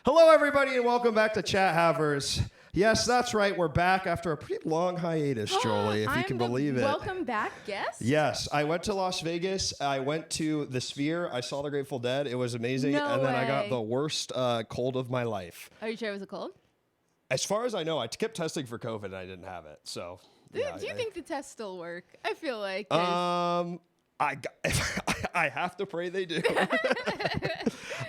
Hello, everybody, and welcome back to Chat Havers. Yes, that's right. We're back after a pretty long hiatus, Jolie, if you can believe it. Welcome back, guest. Yes, I went to Las Vegas. I went to the Sphere. I saw the Grateful Dead. It was amazing. No and then I got way. the worst cold of my life. Are you sure it was a cold? As far as I know, I kept testing for COVID and I didn't have it. So, Do you think the tests still work? I feel like. I have to pray they do.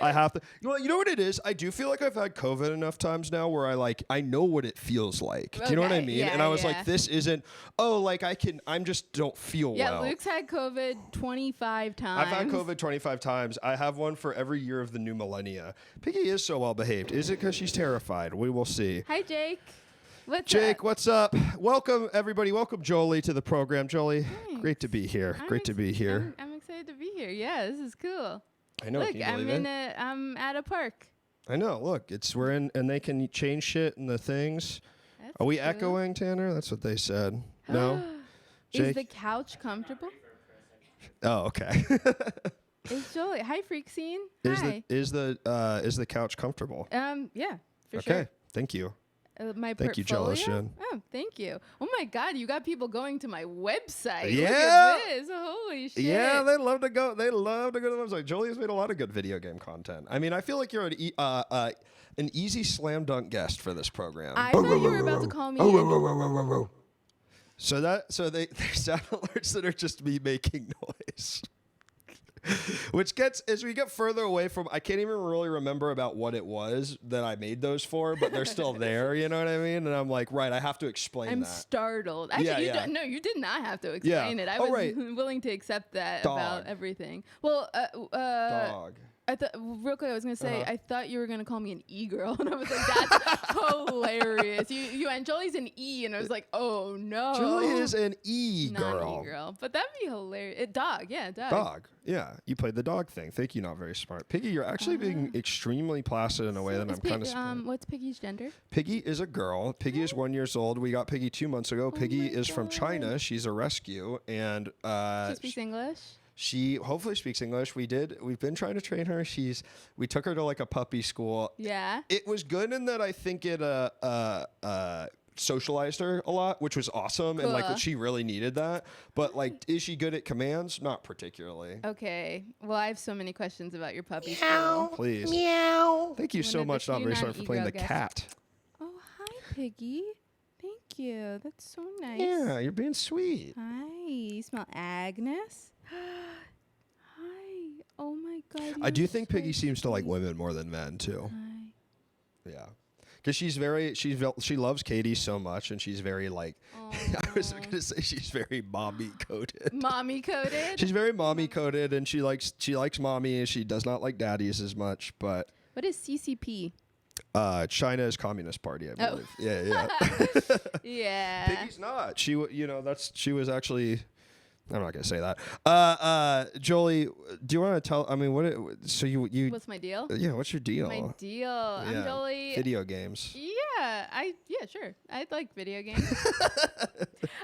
I have to. Well, you know what it is? I do feel like I've had COVID enough times now where I know what it feels like. Do you know what I mean? Yeah, and I was like, this isn't, I'm just don't feel well. Yeah, Luke's had COVID 25 times. I've had COVID 25 times. I have one for every year of the new millennia. Piggy is so well behaved. Is it because she's terrified? We will see. Hi, Jake. Jake, what's up? Welcome, everybody. Welcome, Jolie, to the program. Jolie, Thanks. great to be here. Great to be here. I'm excited to be here. Yeah, this is cool. I know. Look, can you believe it? I'm at a park. I know. Look, we're in, and they can change shit in the things. That's Are we cool. echoing, Tanner? That's what they said. No. Jake? Is the couch comfortable? Oh, okay. Is Jolie? Hi, Freak Scene. Is Hi. the couch comfortable? Yeah, for Okay. sure. Thank you. My Thank you, portfolio? Jealous. Oh, thank you. Oh my God, you got people going to my website. Yeah. Look at this. Holy shit. Yeah, they love to go. They love to go to the website. Jolie has made a lot of good video game content. I mean, I feel like you're an easy slam dunk guest for this program. I thought you were about to call me. So there's sound alerts that are just me making noise. Which gets, as we get further away from, I can't even really remember about what it was that I made those for, but they're still there, you know what I mean? And I'm like, right, I have to explain I'm that. startled. Actually, you did not have to explain it. I was willing to accept that about everything. Well, Dog. I thought real quick. I was gonna say I thought you were gonna call me an e-girl, and I was like, "That's hilarious." You and Jolie's an e, and I was like, "Oh no." Jolie is an e-girl. Not an e-girl, but that'd be hilarious. Dog, yeah, dog. Dog, yeah. You played the dog thing. Thank you. Not very smart. Piggy, you're actually being extremely placid in a way that I'm kind of surprised. What's Piggy's gender? Piggy is a girl. Piggy is 1 year old. We got Piggy 2 months ago. Piggy is from China. She's a rescue, and She speaks English. she hopefully speaks English. We've been trying to train her. We took her to like a puppy school. Yeah. It was good in that I think it socialized her a lot, which was awesome, and like she really needed that. But like, is she good at commands? Not particularly. Okay. Well, I have so many questions about your puppy Meow. school. Please. Meow. Thank you so much, not very sorry for playing the cat. Oh, hi, Piggy. Thank you. That's so nice. Yeah, you're being sweet. Hi. You smell Agnes? Hi. Oh my God. I do you're think so Piggy seems to like sweet. women more than men too. Hi. Yeah. Because she loves Katie so much, and she's very like, I was gonna say she's very mommy coded. Mommy coded? She's very mommy coded, and she likes mommy, and she does not like daddies as much. But What is CCP? China's Communist Party, I Oh. believe. Yeah. Yeah. Piggy's not. She was actually. I'm not gonna say that. Jolie, do you want to tell? I mean, What's my deal? Yeah, what's your deal? My deal. I'm Jolie. Video games. Yeah, sure. I like video games.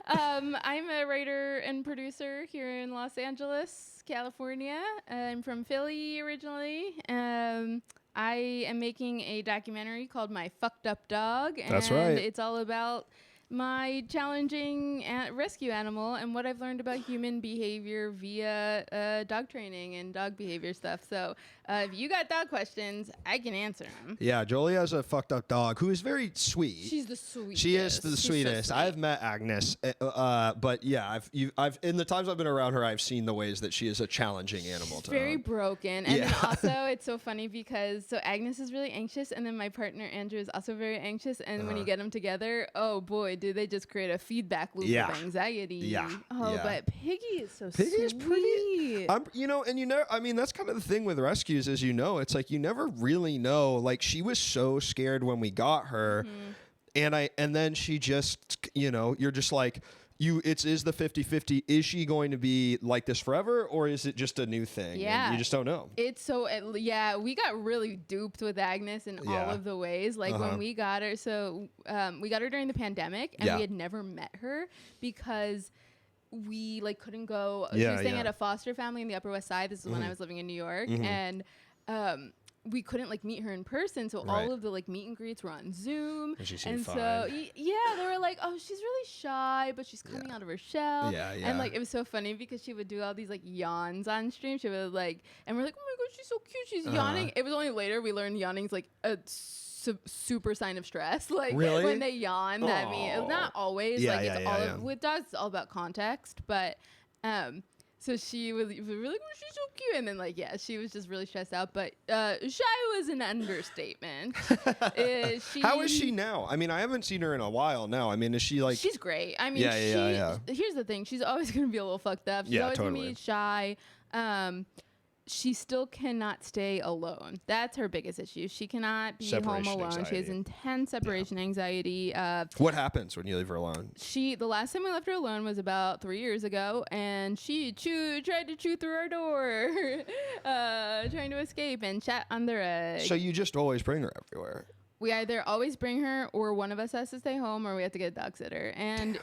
I'm a writer and producer here in Los Angeles, California. I'm from Philly originally. I am making a documentary called My Fucked Up Dog. That's and right. It's all about my challenging rescue animal and what I've learned about human behavior via dog training and dog behavior stuff. So if you got dog questions, I can answer them. Yeah, Jolie has a fucked up dog who is very sweet. She's the sweetest. She is the She's so sweetest. sweet. I've met Agnes, but yeah, I've in the times I've been around her, I've seen the ways that she is a challenging animal to very own. broken. And Yeah. then also it's so funny because Agnes is really anxious, and then my partner Andrew is also very anxious, and when you get them together, oh boy, do they just create a feedback loop Yeah. of anxiety. Yeah. Oh, Yeah. but Piggy is so Piggy sweet. is pretty. I mean, that's kind of the thing with rescues, is it's like you never really know. Like, she was so scared when we got her, and then she just, you're just like, is the 50-50. Is she going to be like this forever, or is it just a new thing? Yeah. And you just don't know. It's so, we got really duped with Agnes in all of the ways. Like when we got her, we got her during the pandemic, and we had never met her because we couldn't go. She was staying at a foster family in the Upper West Side. This is when I was living in New York, and we couldn't like meet her in person, so all of the like meet and greets were on Zoom. And she seemed and fine. So they were like, oh, she's really shy, but she's coming out of her shell. And like it was so funny because she would do all these like yawns on stream. She would like, and we're like, oh my god, she's so cute, she's yawning. It was only later we learned yawning's like a super sign of stress. Like when they yawn, that means not always. With dogs, it's all about context, but so she was really like, oh, she's so cute. And then like, she was just really stressed out. But shy was an understatement. How is she now? I mean, I haven't seen her in a while now. I mean, is she like... She's great. I mean, here's the thing. She's always going to be a little fucked up. She's always going to be shy. She still cannot stay alone. That's her biggest issue. She cannot be home alone. Anxiety. She has intense separation anxiety. What happens when you leave her alone? The last time we left her alone was about 3 years ago, and she tried to chew through our door, trying to escape and chat under a... So you just always bring her everywhere? We either always bring her or one of us has to stay home or we have to get a dog sitter. And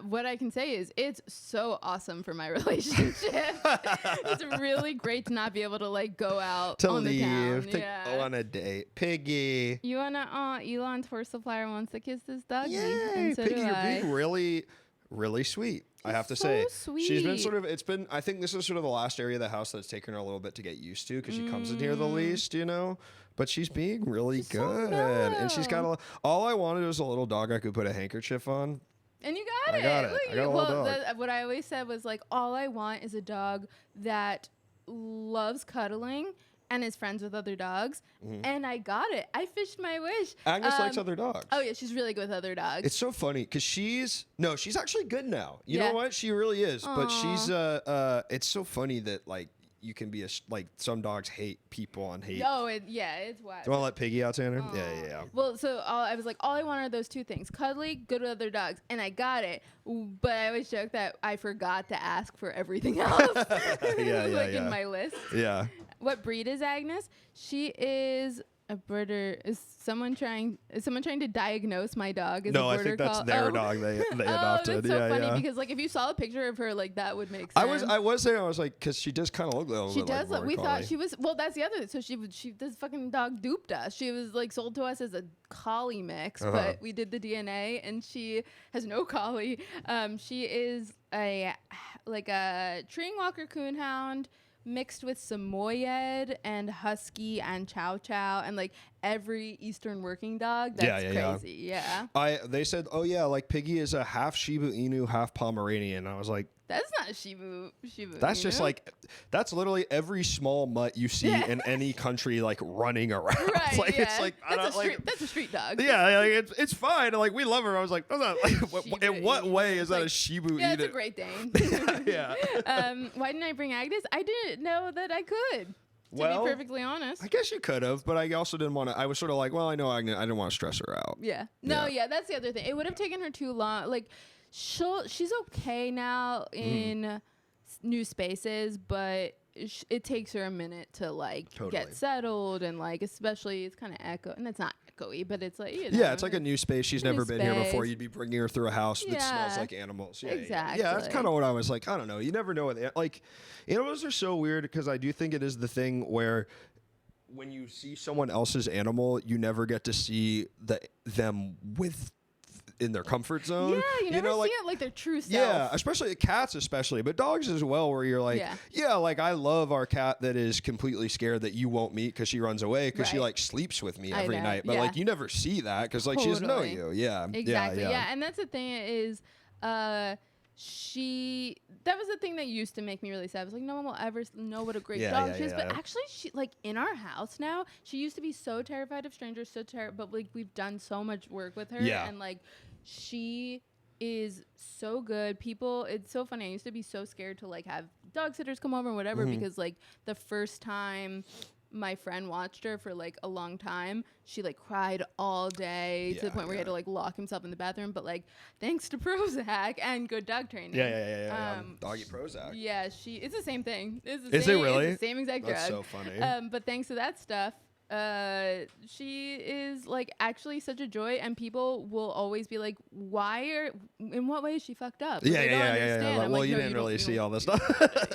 what I can say is it's so awesome for my relationship. It's really great to not be able to like go out on the town. Go on a date. Piggy. You want to, Elon's horse supplier wants to kiss this doggy. Yay, and so Piggy, do you're I. being really, really sweet. I have to say, she's been I think this is sort of the last area of the house that's taken her a little bit to get used to because she comes in here the least, you know? But she's being really good. So and she's got all I wanted was a little dog I could put a handkerchief on. And you got it. I got a little dog. What I always said was like, all I want is a dog that loves cuddling and is friends with other dogs. And I got it. I fished my wish. Agnes likes other dogs. Oh yeah, she's really good with other dogs. It's so funny because she's actually good now. You know what? She really is. Aww. But she's it's so funny that like you can be like some dogs hate people and hate. Oh, it's wild. Do you want to let Piggy out, Tanner? Yeah. Well, so I was like, all I want are those two things: cuddly, good with other dogs, and I got it. But I always joke that I forgot to ask for everything else. In my list. Yeah. What breed is Agnes? She is a birder. Is someone trying to diagnose my dog as a border I think that's their dog they adopted. That's so funny because like if you saw a picture of her, like that would make sense. I was saying, I was like, because she does kind of look like she does. Like, we thought she was. Well, that's the other. So this fucking dog duped us. She was like sold to us as a collie mix, but we did the DNA and she has no collie. She is a treeing walker coonhound mixed with Samoyed and Husky and Chow Chow and like every Eastern working dog. That's crazy. Yeah. They said, oh yeah, like Piggy is a half Shiba Inu, half Pomeranian. I was like, that's not a Shiba That's Inu. Just like, that's literally every small mutt you see in any country like running around. Right, like it's like that's a street dog. Yeah, like, it's fine. Like we love her. I was like, in what way is that a Shiba Inu? Yeah, it's a Great Dane. Yeah. Why didn't I bring Agnes? I didn't know that I could. To be perfectly honest. I guess you could have, but I also didn't want to. I was sort of like, well, I know Agnes. I didn't want to stress her out. Yeah. No, that's the other thing. It would have taken her too long. Like, she's okay now in new spaces, but it takes her a minute to like get settled and like, especially it's kind of echo, and it's not echoey, but it's like, you know, it's like a new space. She's never been here before. You'd be bringing her through a house that smells like animals. Yeah, exactly. Yeah, that's kind of what I was like. I don't know. You never know. Like, animals are so weird because I do think it is the thing where when you see someone else's animal, you never get to see them in their comfort zone. Yeah, you never see it like their true self. Yeah, especially cats, but dogs as well, where you're like, like I love our cat that is completely scared that you won't meet because she runs away because she like sleeps with me every night. But like you never see that because like she doesn't know you. Yeah, exactly. Yeah, and that's the thing is, that was the thing that used to make me really sad. I was like, no one will ever know what a great dog she is. But actually, she like in our house now, she used to be so terrified of strangers, but like we've done so much work with her, and like she is so good. It's so funny. I used to be so scared to like have dog sitters come over and whatever because like the first time my friend watched her for like a long time, she like cried all day to the point where he had to like lock himself in the bathroom. But like thanks to Prozac and good dog training. Doggy Prozac. Yeah, it's the same thing. Is it really? It's the same exact drug. That's so funny. But thanks to that stuff, she is like actually such a joy, and people will always be like, in what way is she fucked up? Yeah. Well, you didn't really see all this stuff.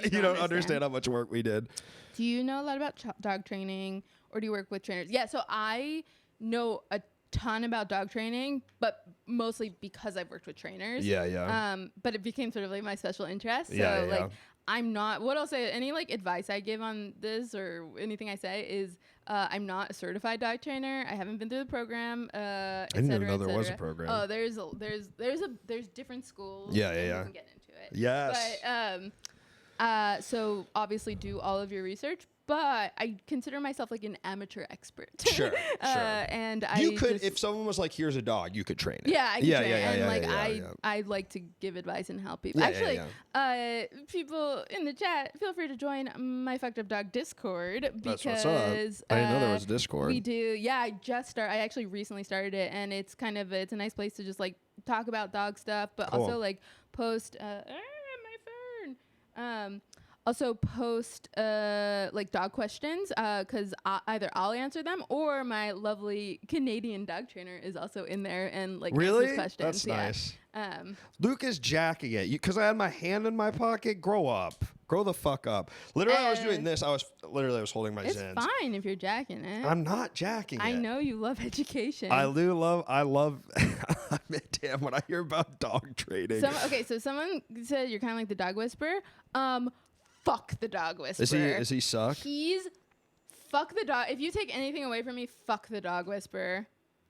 You don't understand how much work we did. Do you know a lot about dog training or do you work with trainers? Yeah, so I know a ton about dog training, but mostly because I've worked with trainers. Yeah. But it became sort of like my special interest. So Yeah. like I'm not, what I'll say, any like advice I give on this or anything I say is I'm not a certified dog trainer. I haven't been through the program. I didn't even know there was a program. Oh, there's different schools. Yeah. We can get into it. Yes. But so obviously do all of your research, but I consider myself like an amateur expert. Sure. And you could, if someone was like, "Here's a dog," you could train it. Yeah, I can train it. And I like to give advice and help people. Actually, people in the chat, feel free to join my Fucked Up Dog Discord because That's what's up. I didn't know there was a Discord. We do. Yeah, I actually recently started it, and it's a nice place to just like talk about dog stuff, but also like post. My phone. Also post like dog questions because either I'll answer them or my lovely Canadian dog trainer is also in there and like answers questions. That's nice. Luke is jacking it because I had my hand in my pocket. Grow up. Grow the fuck up. Literally, I was doing this. I was holding my Zins. It's fine if you're jacking it. I'm not jacking it. I know you love education. I love. Damn, when I hear about dog training. So someone said you're kind of like the dog whisperer. Fuck the dog whisperer. Is he suck? Fuck the dog. If you take anything away from me, fuck the dog whisperer.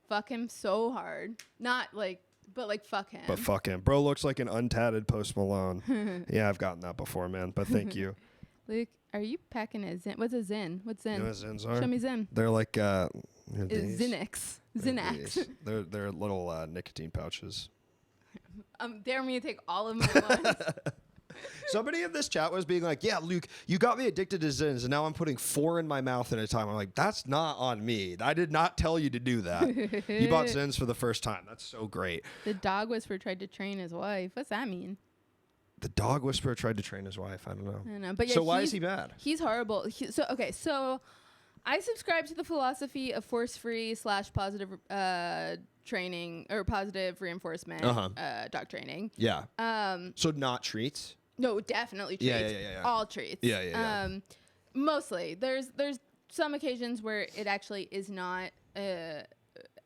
Fuck him so hard. Not like, but like fuck him. But fuck him. Bro looks like an untatted Post Malone. Yeah, I've gotten that before, man. But thank you. Luke, are you packing a Zin? What's a Zin? What's Zin? You know what Zins are? Show me Zin. They're like Xanax. Xanax. They're little nicotine pouches. Dare me to take all of my ones. Somebody in this chat was being like, "Yeah, Luke, you got me addicted to Zins, and now I'm putting 4 in my mouth at a time." I'm like, "That's not on me. I did not tell you to do that. You bought Zins for the first time. That's so great." The dog whisperer tried to train his wife. What's that mean? The dog whisperer tried to train his wife. I don't know. I don't know. But yeah, so why is he bad? He's horrible. So I subscribe to the philosophy of force-free / positive training or positive reinforcement dog training. Yeah. So not treats. No, definitely treats. Yeah. All treats. Yeah. Mostly. There's some occasions where it actually is not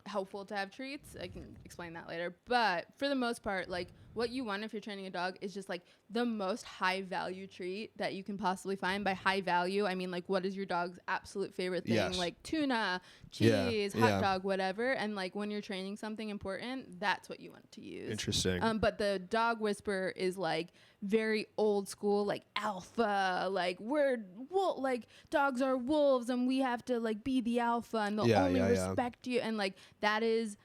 helpful to have treats. I can explain that later. But for the most part, like what you want if you're training a dog is just like the most high value treat that you can possibly find. By high value, I mean like what is your dog's absolute favorite thing? Yes. Like tuna, cheese, hot dog, whatever. And like when you're training something important, that's what you want to use. Interesting. But the dog whisperer is like very old school, like alpha, like like dogs are wolves and we have to like be the alpha and they'll only respect you. And like that is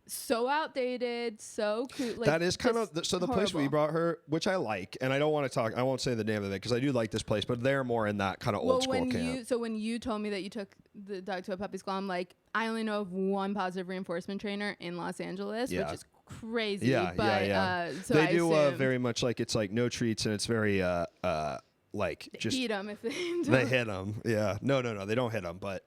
so outdated, so cool. Like, that is kind of the horrible. place we brought her, which I like, and I don't want to talk. I won't say the name of it because I do like this place, but they're more in that kind of old school camp. So when you told me that you took the dog to a puppy school, I'm like, I only know of one positive reinforcement trainer in Los Angeles, which is crazy. Yeah. So they do very much like it's like no treats, and it's very like they just eat them if they hit them. Yeah. No, they don't hit them, but.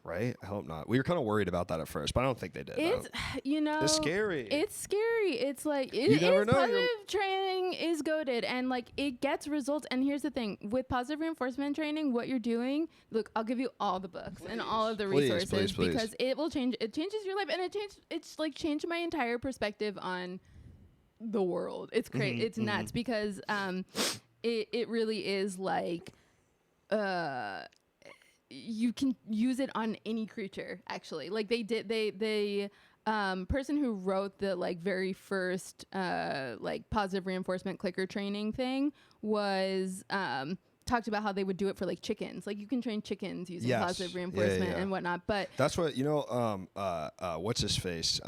Right? I hope not. We were kind of worried about that at first, but I don't think they did. It's, it's scary. It's scary. It's like, positive training is goated and like it gets results. And here's the thing with positive reinforcement training, what you're doing, look, I'll give you all the books and all of the resources because it will change. It changes your life and it's like changed my entire perspective on the world. It's crazy. It's nuts because it really is like, you can use it on any creature actually. Like they person who wrote the like very first like positive reinforcement clicker training thing was talked about how they would do it for like chickens. Like you can train chickens using positive reinforcement and whatnot. But that's what what's his face?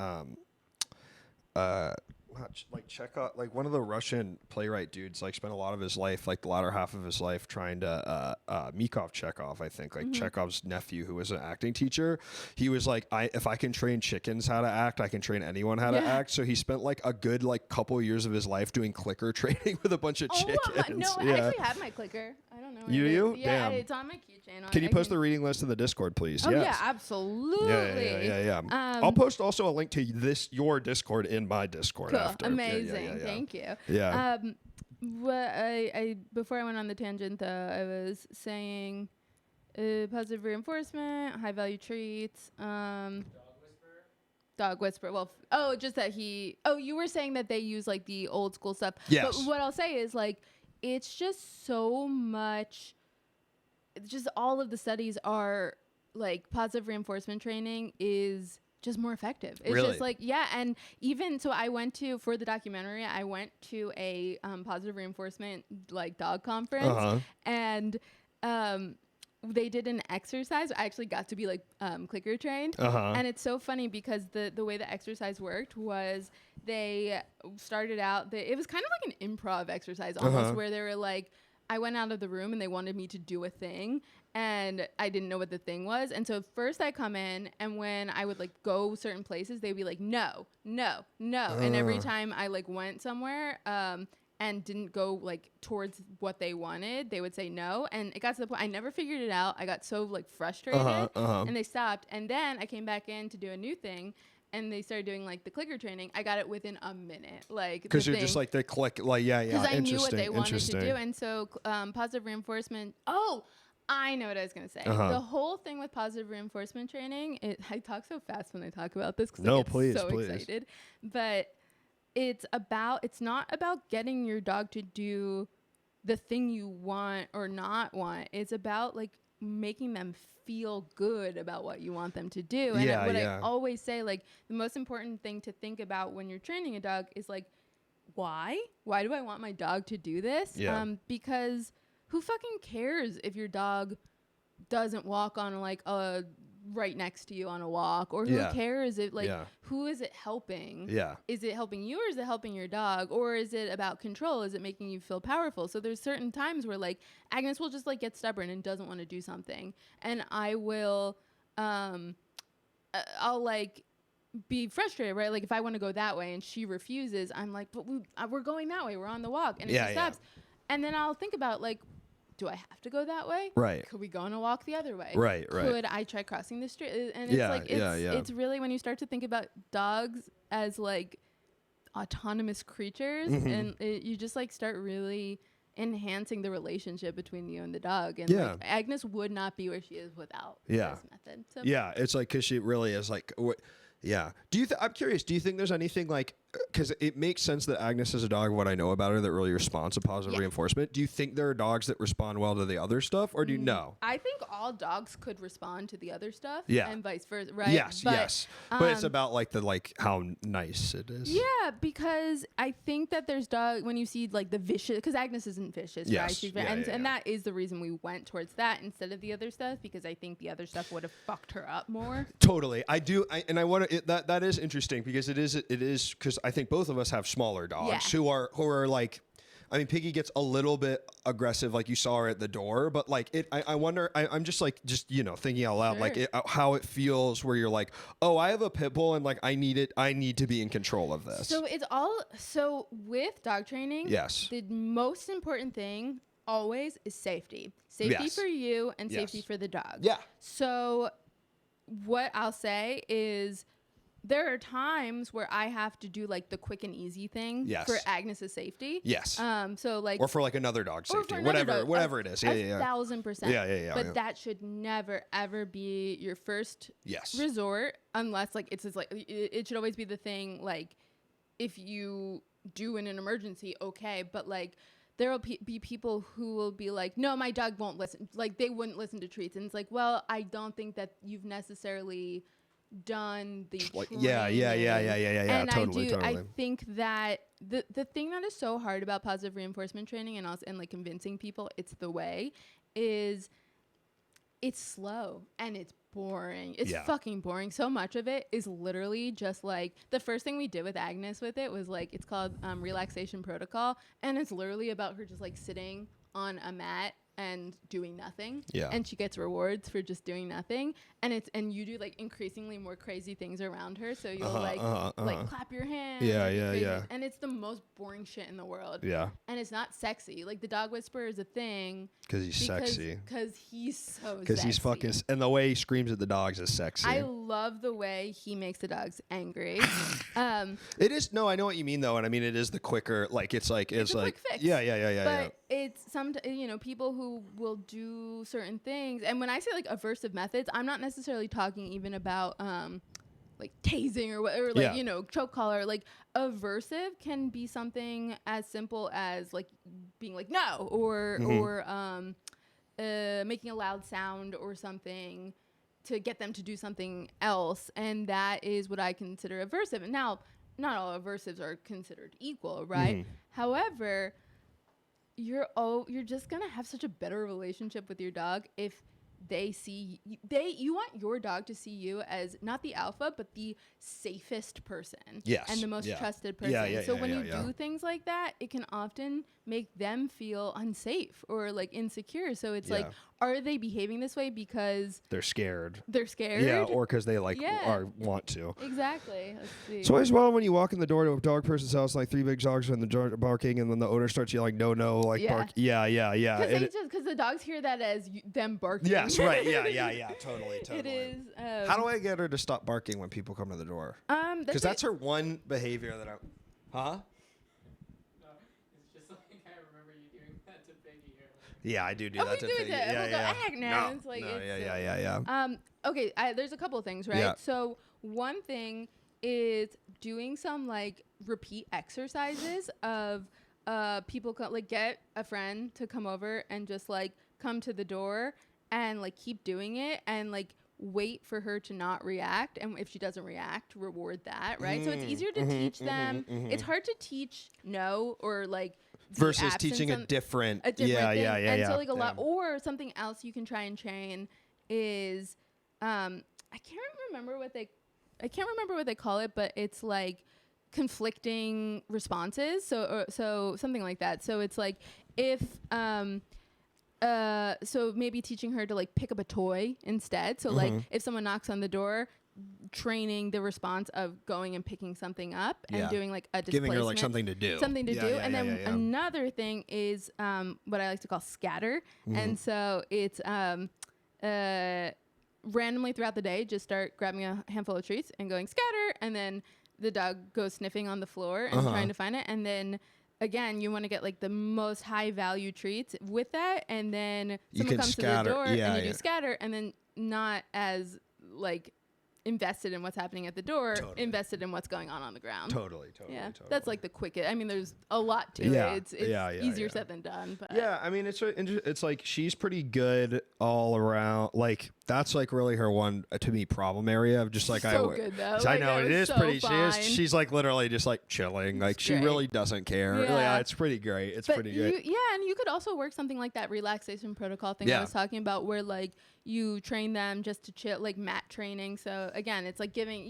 Like Chekhov, like one of the Russian playwright dudes, like spent a lot of his life, like the latter half of his life, trying to Mikhail Chekhov, I think, like Chekhov's nephew, who was an acting teacher. He was like, if I can train chickens how to act, I can train anyone how to act. So he spent like a good like couple years of his life doing clicker training with a bunch of chickens. No, I actually have my clicker. I don't know. You do? Yeah, damn. It's on my keychain. Can you post the reading list in the Discord, please? Oh yeah, absolutely. Yeah. I'll post also a link to your Discord in my Discord. Cool. After. Amazing. Thank you. Yeah. What I before I went on the tangent though, I was saying positive reinforcement, high value treats. Dog whisperer. Well, just that he. Oh, you were saying that they use like the old school stuff. Yes. But what I'll say is like, it's just so much. It's just all of the studies are like positive reinforcement training is just more effective. It's really? Just like, yeah. And even so I went to, for the documentary, I went to a positive reinforcement like dog conference and they did an exercise. I actually got to be like clicker trained. And it's so funny because the way the exercise worked was they started out, it was kind of like an improv exercise almost where they were like, I went out of the room and they wanted me to do a thing and I didn't know what the thing was. And so first I come in and when I would like go certain places, they'd be like, no. And every time I like went somewhere, and didn't go like towards what they wanted, they would say no. And it got to the point I never figured it out. I got so like frustrated and they stopped. And then I came back in to do a new thing and they started doing like the clicker training. I got it within a minute. Like, because you're just like the click, like, yeah. Because I knew what they wanted to do. And so positive reinforcement. Oh, I know what I was going to say. The whole thing with positive reinforcement training, I talk so fast when I talk about this because I get so excited. But it's not about getting your dog to do the thing you want or not want. It's about like making them feel good about what you want them to do. And I always say, like, the most important thing to think about when you're training a dog is like, why do I want my dog to do this? Because who fucking cares if your dog doesn't walk on like a right next to you on a walk, or who cares if like who is it helping? Is it helping you or is it helping your dog, or is it about control? Is it making you feel powerful? So there's certain times where like Agnes will just like get stubborn and doesn't want to do something, and I will I'll like be frustrated, right? Like if I want to go that way and she refuses, I'm like, but we're going that way, we're on the walk, and if she stops, and then I'll think about like, do I have to go that way? Right. Could we go on a walk the other way? Right. Could I try crossing the street? And it's it's really when you start to think about dogs as like autonomous creatures, and you just like start really enhancing the relationship between you and the dog. And like, Agnes would not be where she is without this method. So. Yeah, it's like, because she really is like... I'm curious, do you think there's anything like, because it makes sense that Agnes is a dog, what I know about her, that really responds to positive reinforcement. Do you think there are dogs that respond well to the other stuff, or do you know? I think all dogs could respond to the other stuff, and vice versa, right? Yes. But it's about like how nice it is. Yeah, because I think that there's when you see like the vicious, because Agnes isn't vicious, right? And that is the reason we went towards that instead of the other stuff, because I think the other stuff would have fucked her up more. Totally. I want to, that is interesting, because it is because I think both of us have smaller dogs who are like, I mean, Piggy gets a little bit aggressive, like you saw her at the door, but like I wonder, I'm just thinking out loud, like how it feels where you're like, oh, I have a pit bull and like I need to be in control of this. So with dog training, the most important thing always is safety for you and safety for the dog. So what I'll say is, there are times where I have to do like the quick and easy thing for Agnes's safety. So like, or for like another dog's safety, whatever it is. 1,000%. But that should never ever be your first resort, unless like it's just like it should always be the thing. Like if you do in an emergency, okay, but like there will be people who will be like, no, my dog won't listen. Like they wouldn't listen to treats, and it's like, well, I don't think that you've necessarily done the training. And totally. I think that the thing that is so hard about positive reinforcement training and like convincing people it's the way is it's slow and it's boring. It's fucking boring. So much of it is literally just like, the first thing we did with Agnes with it was like, it's called relaxation protocol, and it's literally about her just like sitting on a mat and doing nothing, and she gets rewards for just doing nothing, and you do like increasingly more crazy things around her, so you'll like clap your hands, and it's the most boring shit in the world, and it's not sexy. Like the dog whisperer is a thing because he's sexy, because he's so because he's fucking, and the way he screams at the dogs is sexy. I love the way he makes the dogs angry. It is, no, I know what you mean though, and I mean it is the quicker, like it's like a quick fix. But it's some people who who will do certain things. And when I say like aversive methods, I'm not necessarily talking even about like tasing or whatever, like, you know, choke collar. Like aversive can be something as simple as like being like no, or making a loud sound or something to get them to do something else. And that is what I consider aversive. And now, not all aversives are considered equal, right? However, you're just gonna have such a better relationship with your dog if they see you want your dog to see you as not the alpha but the safest person, and the most trusted person. So when you do things like that, it can often make them feel unsafe or like insecure. So it's like, are they behaving this way because they're scared? Or because they like want to. Exactly. Let's see. So as well, when you walk in the door to a dog person's house, like 3 big dogs are in the door barking, and then the owner starts yelling no, like bark. Because the dogs hear that as them barking. Yes, right. Yeah. Totally. It is. How do I get her to stop barking when people come to the door? Because that's her one behavior that No, it's just like I remember you doing that to Piggy earlier. Yeah, I do that to Piggy. Okay, there's a couple of things, right? Yeah. So one thing is doing some like repeat exercises of people like get a friend to come over and just like come to the door and like keep doing it and like wait for her to not react, and if she doesn't react, reward that, right? So it's easier to teach them. It's hard to teach no or like versus teaching a different thing. And so like a lot, or something else you can try and train is I can't remember what they call it, but it's like conflicting responses. So something like that. So it's like if so maybe teaching her to like pick up a toy instead. So like if someone knocks on the door, training the response of going and picking something up and doing like a displacement. Giving her like something to do. And then another thing is what I like to call scatter. And so it's randomly throughout the day, just start grabbing a handful of treats and going scatter. And then the dog goes sniffing on the floor and trying to find it. And then again, you want to get like the most high value treats with that, and then someone comes scatter. to the door and you do scatter, and then not as like invested in what's happening at the door, invested in what's going on the ground. Totally. That's like the quickest. I mean, there's a lot to it. It's easier said than done. But I mean, it's like she's pretty good all around. Like that's like really her one to me problem area of just like good though. I know it is so pretty. She's like literally just like chilling. Like she really doesn't care. Yeah, it's pretty great. It's pretty great. And you could also work something like that relaxation protocol thing I was talking about, where like you train them just to chill, like mat training. So again, it's like giving,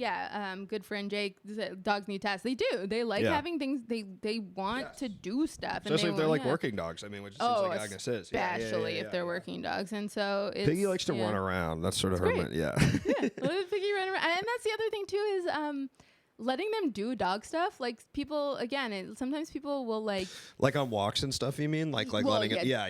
good friend Jake, dogs need tasks. They do. They like having things. They want to do stuff. Especially if they're like working dogs. I mean, which it seems like Agnes is. Especially if they're working dogs. And so it's, Piggy likes to run around. That's sort of her. Let Piggy run around. And that's the other thing too is letting them do dog stuff. Like people, again, sometimes people will like on walks and stuff. You mean like letting it? Yeah.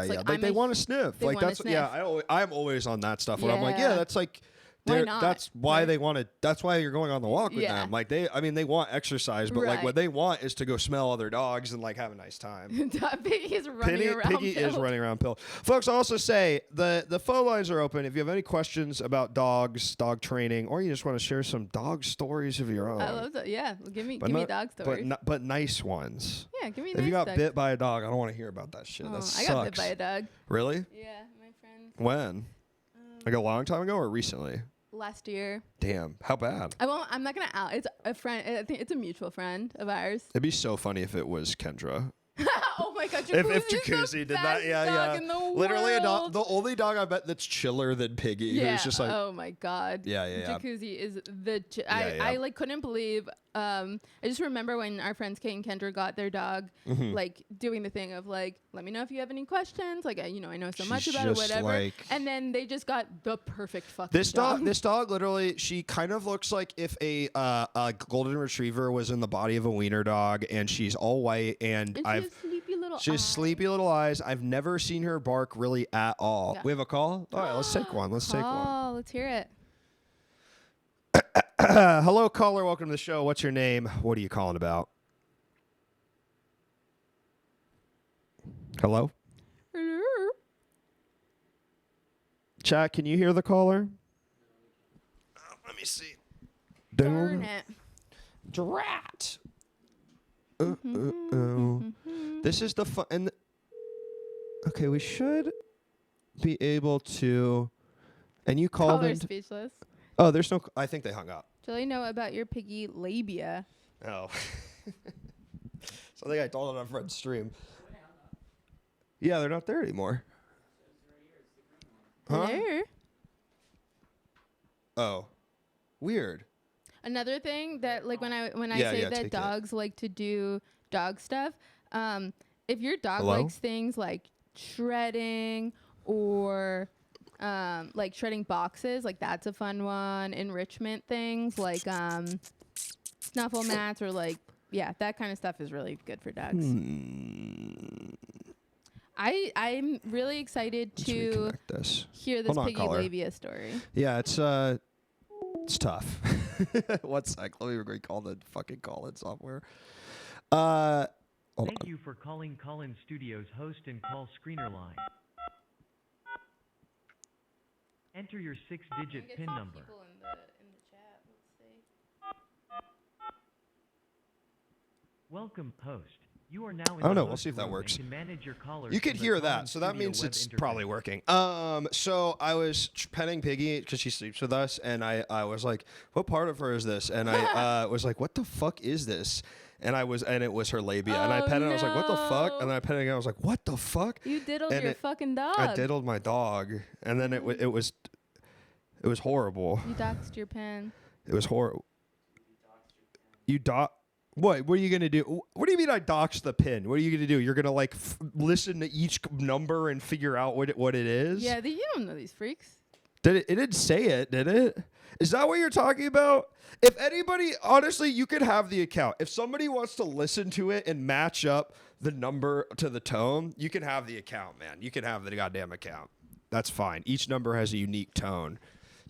Like, like they want to sniff. Like that's I'm always on that stuff where I'm like, that's like. That's why they want to. That's why you're going on the walk with them. Like they want exercise, but like what they want is to go smell other dogs and like have a nice time. Piggy is running around. Piggy is running around. Folks, also say the phone lines are open. If you have any questions about dogs, dog training, or you just want to share some dog stories of your own. I love that. Yeah, give me dog stories. But nice ones. Yeah, give me. If you got bit by a dog, I don't want to hear about that shit. That sucks. I got bit by a dog. Really? Yeah, my friend. When? Like a long time ago or recently? Last year. Damn, how bad? I'm not gonna out. It's a friend. I think it's a mutual friend of ours. It'd be so funny if it was Kendra. Oh my god, Jacuzzi if Jacuzzi did that, literally a dog, the only dog I bet that's chiller than Piggy. Yeah. Who's just like, oh my god. Jacuzzi is the. I like couldn't believe. I just remember when our friends Kate and Kendra got their dog, like doing the thing of like, let me know if you have any questions. Like, I know so much about it, whatever. Like, and then they just got the perfect fucking dog. This dog literally, she kind of looks like if a golden retriever was in the body of a wiener dog, and she's all white, and she has sleepy little eyes. I've never seen her bark really at all. Yeah. We have a call? All right, let's take one. Let's hear it. Hello, caller. Welcome to the show. What's your name? What are you calling about? Hello? Hello? Chat, can you hear the caller? Let me see. Darn it. Drat. This is the fun. And okay, we should be able to. And you called Caller in. speechless. Oh, there's no. I think they hung up. Jolie, know about your piggy labia. Oh. So I think I told it on Fred's stream. Yeah, they're not there anymore. Huh? Hello? Oh. Weird. Another thing that, like, when I Yeah, say yeah, that take it. dogs like to do dog stuff, if your dog Hello? likes things like shredding or like shredding boxes, like that's a fun one. Enrichment things like snuffle mats or like that kind of stuff is really good for dogs. I'm really excited Let's to reconnect this. hear this Hold on, piggy caller. labia story. Yeah, it's tough. One sec. Let me recall the fucking call-in software. Hold Thank on. you for calling Call-In Studios host and call screener line. Enter your 6-digit PIN number. Welcome, host. You are now in Oh the no, we'll host see if that room works. and can manage your callers You could from the hear Call-In that, so that Studio means web it's interface. probably working. So I was petting Piggy because she sleeps with us, and I was like, "What part of her is this?" And I was like, "What the fuck is this?" And it was her labia, and I Oh, petted it. I was like, "What the fuck?" no. And then I petted it again. I was like, "What the fuck?" You diddled And your fucking dog. I diddled my dog, and then it was horrible. You doxed your pen. It was horrible. You What? What are you gonna do? What do you mean I doxed the pin? What are you gonna do? You're gonna like listen to each number and figure out what it is? Yeah, you don't know these freaks. It didn't say it, did it? Is that what you're talking about? If anybody, honestly, you could have the account. If somebody wants to listen to it and match up the number to the tone, you can have the account, man. You can have the goddamn account. That's fine. Each number has a unique tone.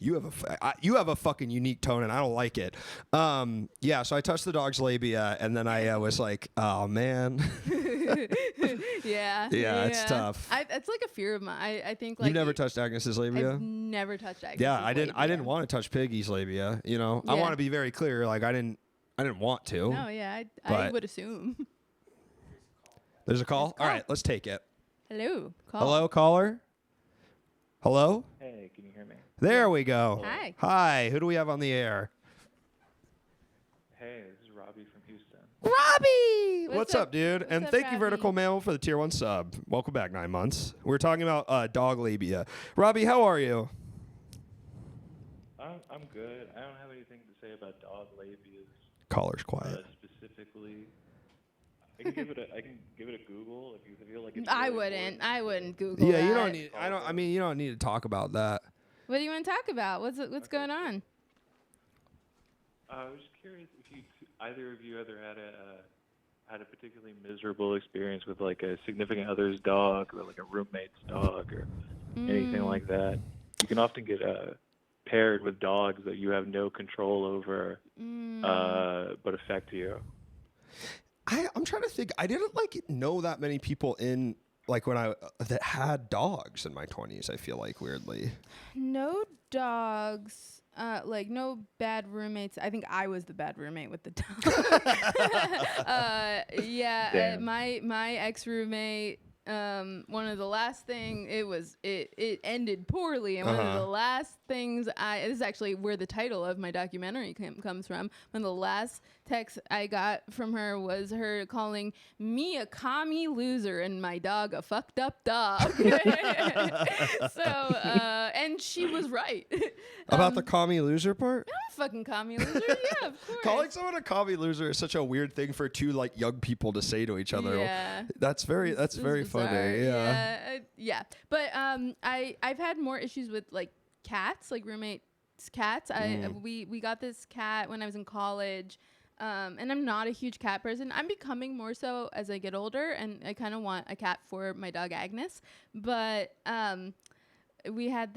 You have a fucking unique tone, and I don't like it. Yeah, so I touched the dog's labia, and then I was like, oh, man. Yeah. Yeah, it's tough. It's like a fear of mine. I think like You never touched Agnes's labia? I've never touched Agnes's Yeah, I didn't labia. want to touch Piggy's labia, you know. I Yeah. want to be very clear, like I didn't want to. No, yeah, I But- would assume. There's a call? call. All right, let's take it. Hello. Call. Hello, caller? Hello? Hey, can you hear me? There we go. Hi. Hi, who do we have on the air? Hey, this is Robbie from Houston. Robbie! What's up, dude? What's And up, thank you, Robbie? Vertical Mammal, for the tier 1 sub. Welcome back, 9 months. We're talking about dog labia. Robbie, how are you? I'm good. I don't have anything to say about dog labias Caller's quiet. specifically. I can give it a Google if you feel like it's. I really wouldn't. important. I wouldn't Google Yeah, you that. don't need. You don't need to talk about that. What do you want to talk about? What's going on? I was just curious if either of you ever had a particularly miserable experience with like a significant other's dog or like a roommate's dog or anything like that. You can often get paired with dogs that you have no control over, but affect you. I'm trying to think. I didn't know that many people in when that had dogs in my 20s. I feel like weirdly. No dogs. No bad roommates. I think I was the bad roommate with the dog. Damn. My ex roommate. One of the last thing it ended poorly, and one of the last things this is actually where the title of my documentary comes from. One of the last texts I got from her was her calling me a commie loser and my dog a fucked up dog. And she was right. About the commie loser part? I'm a fucking commie loser. Yeah, of course. Calling someone a commie loser is such a weird thing for two young people to say to each other. Yeah. That's very It's funny. bizarre. Yeah. Yeah. But I've had more issues with cats, roommates' cats. We got this cat when I was in college. And I'm not a huge cat person. I'm becoming more so as I get older, and I kind of want a cat for my dog Agnes. But we had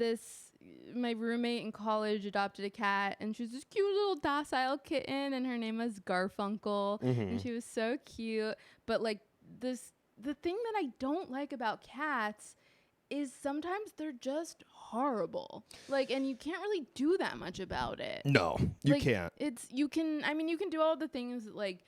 my roommate in college adopted a cat, and she was this cute little docile kitten, and her name was Garfunkel, and she was so cute. But the thing that I don't like about cats is sometimes they're just horrible. Like, and you can't really do that much about it. No, you Like, can't. You can do all the things like,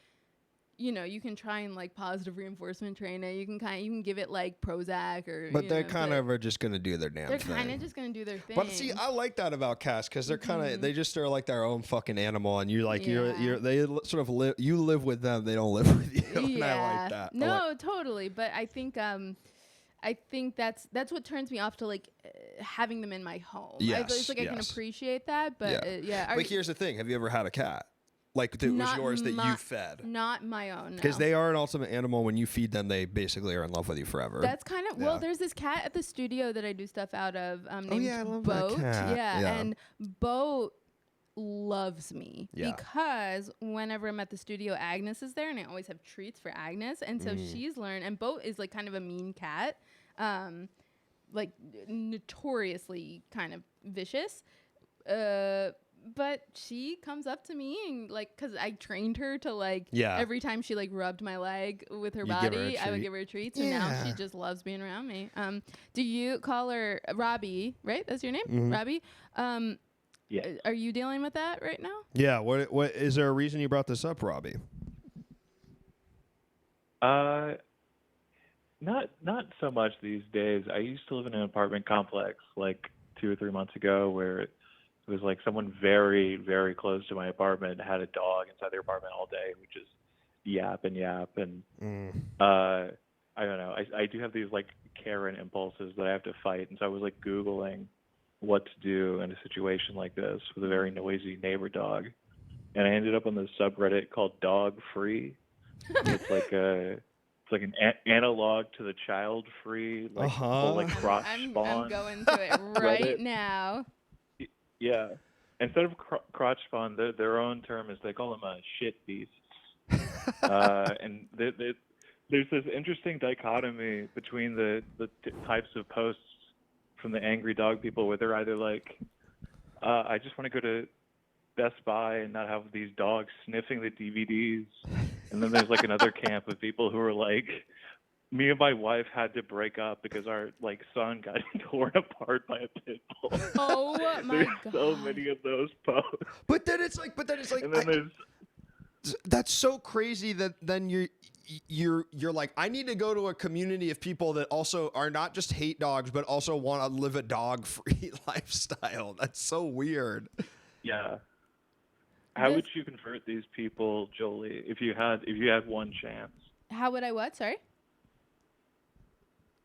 you know, you can try and like positive reinforcement train it. You can give it like Prozac or. But they kind of are just gonna do their damn They're thing. kind of just gonna do their thing. But see, I like that about cats because they're kind of they just are like their own fucking animal, and you like you're they sort of live. You live with them, they don't live with you. And I like that. No, totally. But I think that's what turns me off to like having them in my home. Yes, it's like I can appreciate that, but But here's the thing: have you ever had a cat? Like that was yours that you fed? Not my own. Because they are an ultimate animal. When you feed them, they basically are in love with you forever. That's kind of well. There's this cat at the studio that I do stuff out of. Named I love Boat. that cat. Yeah, and Boat loves me because whenever I'm at the studio, Agnes is there, and I always have treats for Agnes, and so she's learned. And Boat is like kind of a mean cat, like notoriously kind of vicious. But she comes up to me and like, cause I trained her to like, every time she like rubbed my leg with her body, I would give her a treat. So now she just loves being around me. Do you call her Robbie, right? That's your name? Robbie? Yeah. Are you dealing with that right now? Yeah. What is there a reason you brought this up, Robbie? Not so much these days. I used to live in an apartment complex like 2 or 3 months ago where it was like someone very, very close to my apartment had a dog inside their apartment all day, which is yap. And I don't know. I do have these like Karen impulses that I have to fight. And so I was like Googling what to do in a situation like this with a very noisy neighbor dog. And I ended up on this subreddit called Dog Free. It's like an analog to the child free, like whole, like crotch spawn. I'm going to it right now. Yeah. Instead of crotch spawn, their own term is they call them shit beasts. And there's this interesting dichotomy between the types of posts from the angry dog people where they're either like, I just want to go to Best Buy and not have these dogs sniffing the DVDs. And then there's like another camp of people who are like, me and my wife had to break up because our like son got torn apart by a pit bull. Oh my God. So many of those posts. But then it's like, and then that's so crazy that then you're like, I need to go to a community of people that also are not just hate dogs, but also want to live a dog-free lifestyle. That's so weird. Yeah. How would you convert these people, Jolie, if you had one chance? How would I what? Sorry?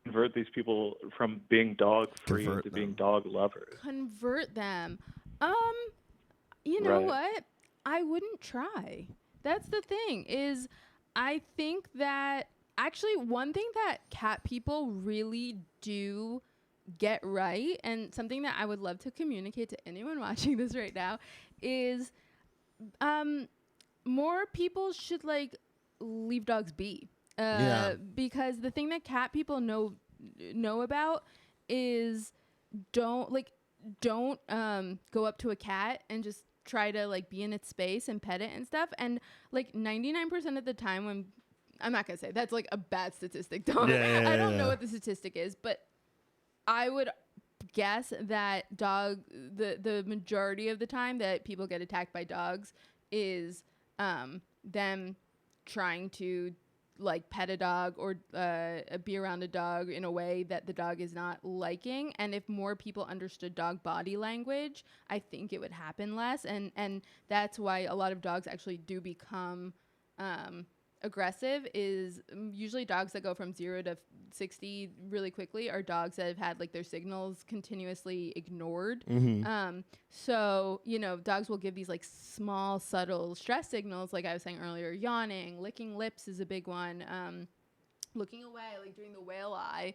Convert these people from being dog-free to being dog lovers. Convert them. You know what? I wouldn't try. That's the thing is I think that actually one thing that cat people really do get right, and something that I would love to communicate to anyone watching this right now is more people should like leave dogs be. Because the thing that cat people know about is don't go up to a cat and just try to like be in its space and pet it and stuff. And like 99% of the time when I'm not gonna say that's like a bad statistic. I don't know what the statistic is, but I would guess that the majority of the time that people get attacked by dogs is them trying to like pet a dog or be around a dog in a way that the dog is not liking. And if more people understood dog body language, I think it would happen less. And that's why a lot of dogs actually do become aggressive is usually dogs that go from 0 to 60 really quickly are dogs that have had like their signals continuously ignored. So, you know, dogs will give these like small, subtle stress signals. Like I was saying earlier, yawning, licking lips is a big one. Looking away, like doing the whale eye,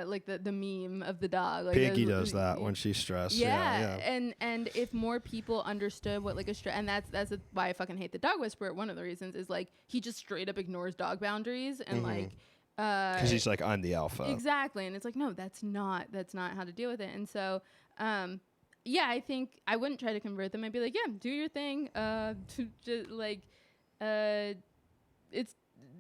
like the meme of the dog. Like Piggy does that when she's stressed. Yeah. And if more people understood what like a stress, and that's why I fucking hate the dog whisperer. One of the reasons is like he just straight up ignores dog boundaries and like because he's like, I'm the alpha. Exactly, and it's like no, that's not how to deal with it. And so yeah, I think I wouldn't try to convert them. I'd be like, yeah, do your thing. It's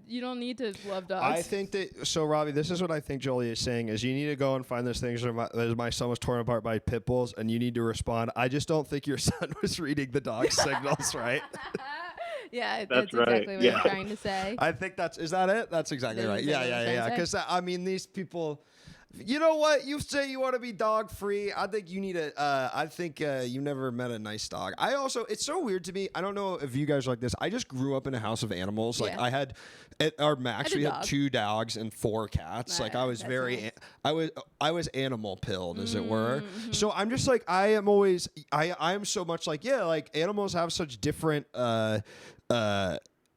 you don't need to love dogs. I think that, so Robbie, this is what I think Jolie is saying, is you need to go and find those things that my son was torn apart by pit bulls, and you need to respond, I just don't think your son was reading the dog signals, right? Yeah, That's right. exactly what Yeah. I'm trying to say. I think is that it? That's exactly That right. is Yeah, exactly yeah, what I'm yeah. trying to Because, I mean, these people, you know what? You say you want to be dog free. I think you need I think you never met a nice dog. It's so weird to me. I don't know if you guys are like this. I just grew up in a house of animals. Like Yeah. I had, at our max, I had we a had dog. 2 dogs and 4 cats. Like I was That's very, nice. I was animal pilled, as it were. Mm-hmm. So I'm just like, I am so much like, yeah, like animals have such different,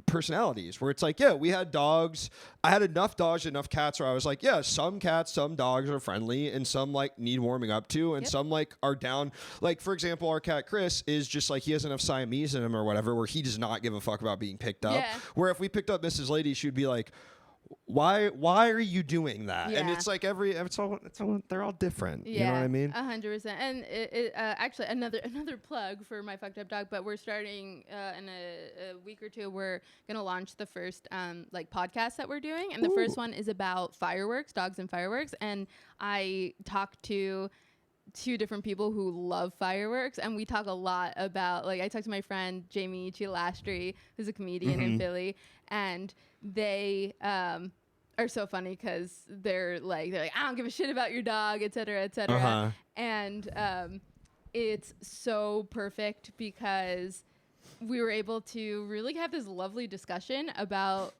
personalities where it's like, yeah, we had dogs. I had enough dogs, enough cats where I was like, yeah, some cats, some dogs are friendly and some like need warming up to, and Yep. some like are down. Like, for example, our cat Chris is just like, he has enough Siamese in him or whatever where he does not give a fuck about being picked up. Yeah. Where if we picked up Mrs. Lady, she would be like, why are you doing that? And Yeah. it's like they're all different. You know what I mean? 100%. And actually another plug for my fucked up dog, but we're starting in a week or two. We're gonna launch the first like podcast that we're doing, and the first one is about fireworks, dogs and fireworks. And I talked to 2 different people who love fireworks, and we talk a lot about, like, I talked to my friend Jamie Chilastri, who's a comedian in Philly, and they are so funny because they're like I don't give a shit about your dog, et cetera, et cetera. Uh-huh. And it's so perfect because we were able to really have this lovely discussion about